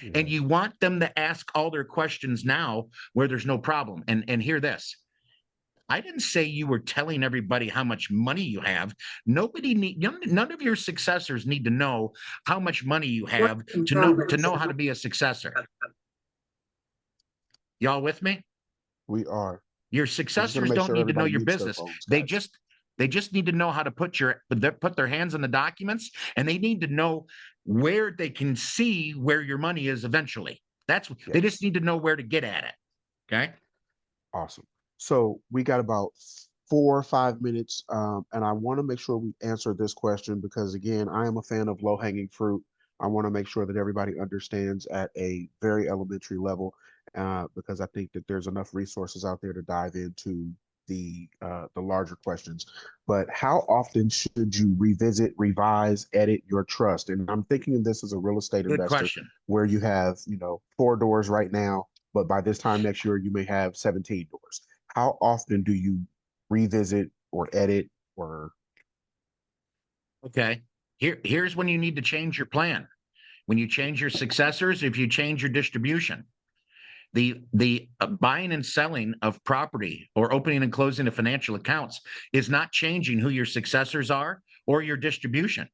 Yeah. And you want them to ask all their questions now where there's no problem. And hear this. I didn't say you were telling everybody how much money you have. None of your successors need to know how much money you have to know how to be a successor. Y'all with me? We are. Your successors don't need to know your business. They just need to know how to put their hands on the documents, and they need to know where they can see where your money is eventually. They just need to know where to get at it. Okay. Awesome. So we got about 4 or 5 minutes, and I want to make sure we answer this question because, again, I am a fan of low-hanging fruit. I want to make sure that everybody understands at a very elementary level, because I think that there's enough resources out there to dive into the larger questions. But how often should you revisit, revise, edit your trust? And I'm thinking of this as a real estate investor, where you have 4 doors right now, but by this time next year you may have 17 doors. How often do you revisit or edit or? Okay, here's when you need to change your plan. When you change your successors, if you change your distribution. The buying and selling of property or opening and closing of financial accounts is not changing who your successors are or your distribution.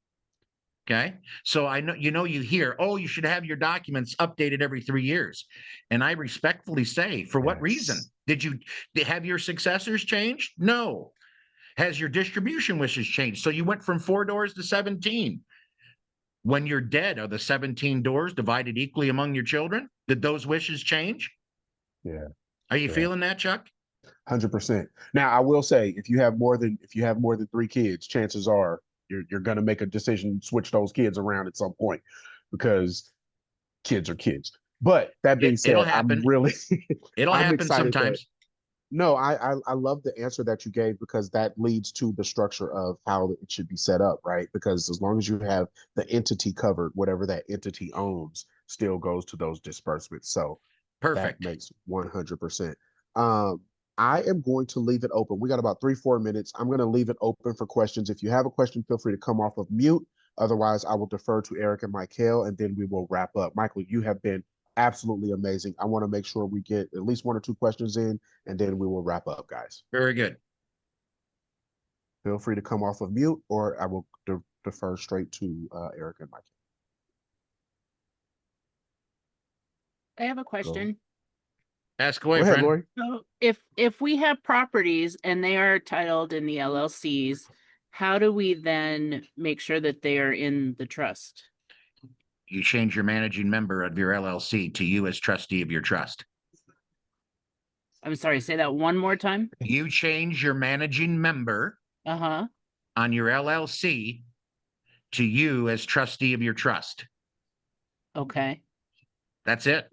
Okay. So I know, you hear, oh, you should have your documents updated every 3 years. And I respectfully say, for what reason? Did you have your successors changed? No. Has your distribution wishes changed? So you went from 4 doors to 17. When you're dead, are the 17 doors divided equally among your children? Did those wishes change? Yeah. Are you feeling that, Chuck? 100%. Now, I will say, if you have more than 3 kids, chances are you're going to make a decision, switch those kids around at some point, because kids are kids. But that being said, I'm really it'll happen sometimes. No, I love the answer that you gave, because that leads to the structure of how it should be set up, right? Because as long as you have the entity covered, whatever that entity owns still goes to those disbursements. So perfect. That makes 100%. I am going to leave it open. We got about 3-4 minutes. I'm going to leave it open for questions. If you have a question, feel free to come off of mute. Otherwise, I will defer to Eric and Michael, and then we will wrap up. Michael, you have been absolutely amazing. I want to make sure we get at least 1 or 2 questions in, and then we will wrap up, guys. Very good. Feel free to come off of mute, or I will defer straight to Eric and Michael. I have a question. Ask away, Go ahead, friend. Lori. So if we have properties and they are titled in the LLCs, how do we then make sure that they are in the trust? You change your managing member of your LLC to you as trustee of your trust. I'm sorry, say that one more time. You change your managing member on your LLC to you as trustee of your trust. Okay. That's it.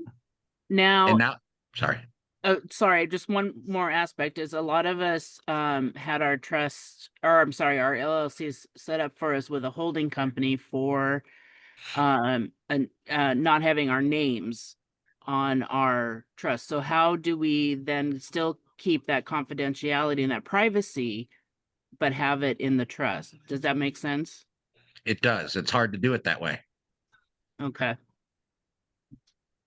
Now, And now, sorry. sorry, just one more aspect is a lot of us had our trust, or I'm sorry, our LLCs set up for us with a holding company for not having our names on our trust. So how do we then still keep that confidentiality and that privacy, but have it in the trust? Does that make sense? It does. It's hard to do it that way Okay.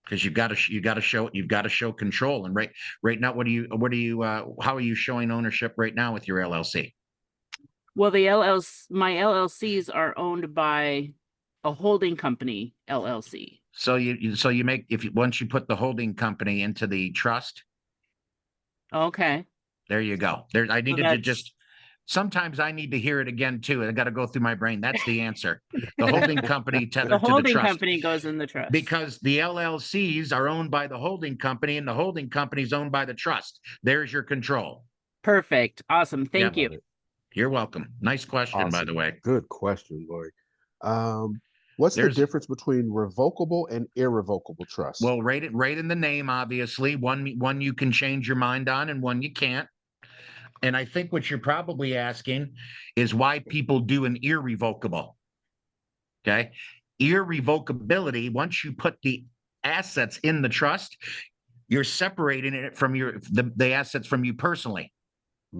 because you've got to show control. And right now, how are you showing ownership right now with your LLC? Well, my LLCs are owned by a holding company LLC. So you make once you put the holding company into the trust, Okay. there you go. I needed to just. Sometimes I need to hear it again too. I got to go through my brain. That's the answer. The holding company tethered The to the holding trust. company goes in the trust. Because the LLCs are owned by the holding company and the holding company is owned by the trust. There's your control. Perfect. Awesome. Thank you. You're welcome. Nice question, by the way. Good question, Lori. What's the difference between revocable and irrevocable trust? Well, right in the name, obviously. One you can change your mind on and one you can't. And I think what you're probably asking is why people do an irrevocable. Okay. Irrevocability, once you put the assets in the trust, you're separating it from the assets from you personally.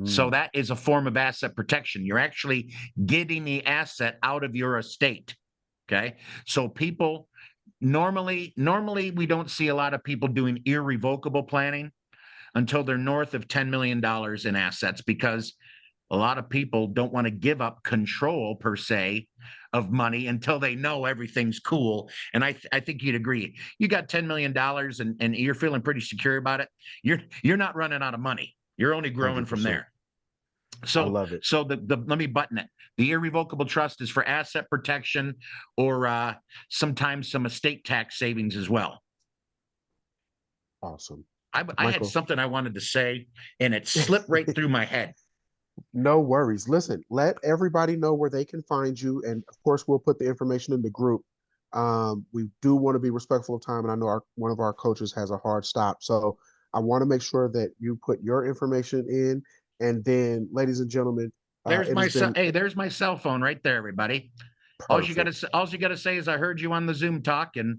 So that is a form of asset protection. You're actually getting the asset out of your estate. Okay. So people normally we don't see a lot of people doing irrevocable planning until they're north of $10 million in assets, because a lot of people don't want to give up control per se of money until they know everything's cool. And I think you'd agree. You got $10 million and you're feeling pretty secure about it. You're not running out of money. You're only growing 100%. from there. So I love it. So let me button it. The irrevocable trust is for asset protection or sometimes some estate tax savings as well. Awesome. I had something I wanted to say and it slipped right through my head. No worries. Listen, let everybody know where they can find you. And of course, we'll put the information in the group. We do want to be respectful of time. And I know one of our coaches has a hard stop. So I want to make sure that you put your information in. And then, ladies and gentlemen, there's my cell phone right there, everybody. Perfect. All you gotta say is I heard you on the Zoom talk. And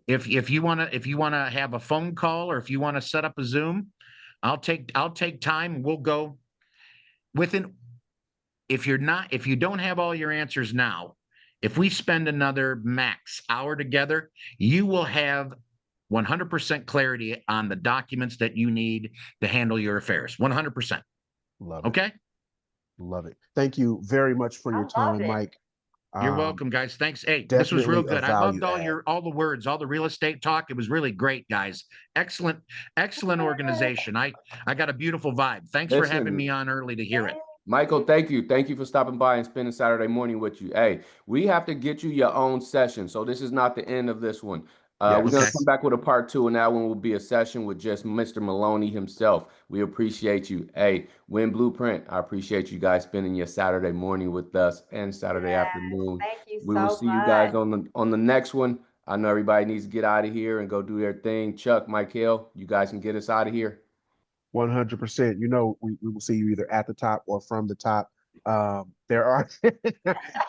if you wanna have a phone call or if you want to set up a Zoom, I'll take time. We'll go if you don't have all your answers now, if we spend another max hour together, you will have 100% clarity on the documents that you need to handle your affairs. 100%. Love it. Okay. Love it. Thank you very much for your time, Mike. You're welcome, guys. Thanks. Hey, this was real good. I loved all the words, all the real estate talk. It was really great, guys. Excellent organization. I got a beautiful vibe. Thanks for having me on early to hear it. Michael, thank you. Thank you for stopping by and spending Saturday morning with you. Hey, we have to get you your own session. So this is not the end of this one. We're going to come back with a part 2, and that one will be a session with just Mr. Maloney himself. We appreciate you. Hey, Win Blueprint, I appreciate you guys spending your Saturday morning with us and Saturday afternoon. Thank you we will see you guys on the next one. I know everybody needs to get out of here and go do their thing. Chuck, Michael, you guys can get us out of here. 100%. You know, we will see you either at the top or from the top. There are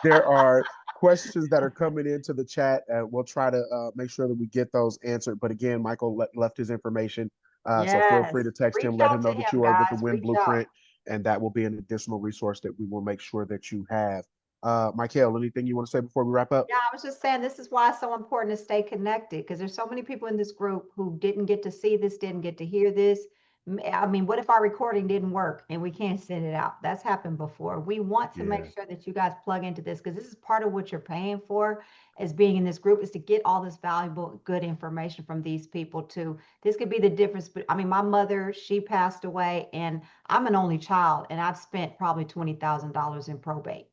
there are questions that are coming into the chat. We'll try to make sure that we get those answered. But again, Michael left his information. So feel free to text him, let him know that you are with the Win Blueprint, and that will be an additional resource that we will make sure that you have. Michael, anything you want to say before we wrap up? Yeah, I was just saying this is why it's so important to stay connected, because there's so many people in this group who didn't get to see this, didn't get to hear this. I mean, what if our recording didn't work and we can't send it out? That's happened before. We want to make sure that you guys plug into this, because this is part of what you're paying for as being in this group, is to get all this valuable, good information from these people too. This could be the difference. But I mean, my mother, she passed away, and I'm an only child, and I've spent probably $20,000 in probate.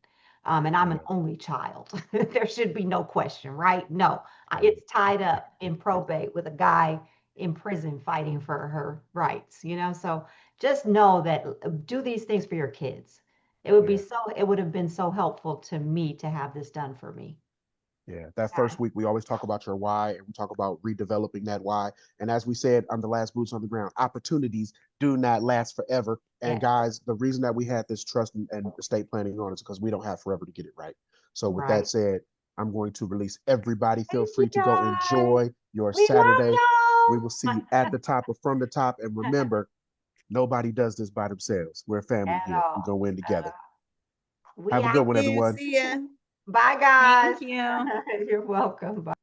And I'm an only child. There should be no question, right? No, it's tied up in probate with a guy in prison fighting for her rights, you know? So just know that do these things for your kids. It would be it would have been so helpful to me to have this done for me. Yeah, that first week we always talk about your why, and we talk about redeveloping that why. And as we said on the last Boots on the Ground, opportunities do not last forever. And guys, the reason that we had this trust and estate planning on is because we don't have forever to get it right. So with that said, I'm going to release everybody. Feel free to go enjoy your Saturday. We will see you at the top or from the top. And remember, nobody does this by themselves. We're a family here. We're going to win together. Have a good one, everyone. See ya. Bye, guys. Thank you. You're welcome. Bye.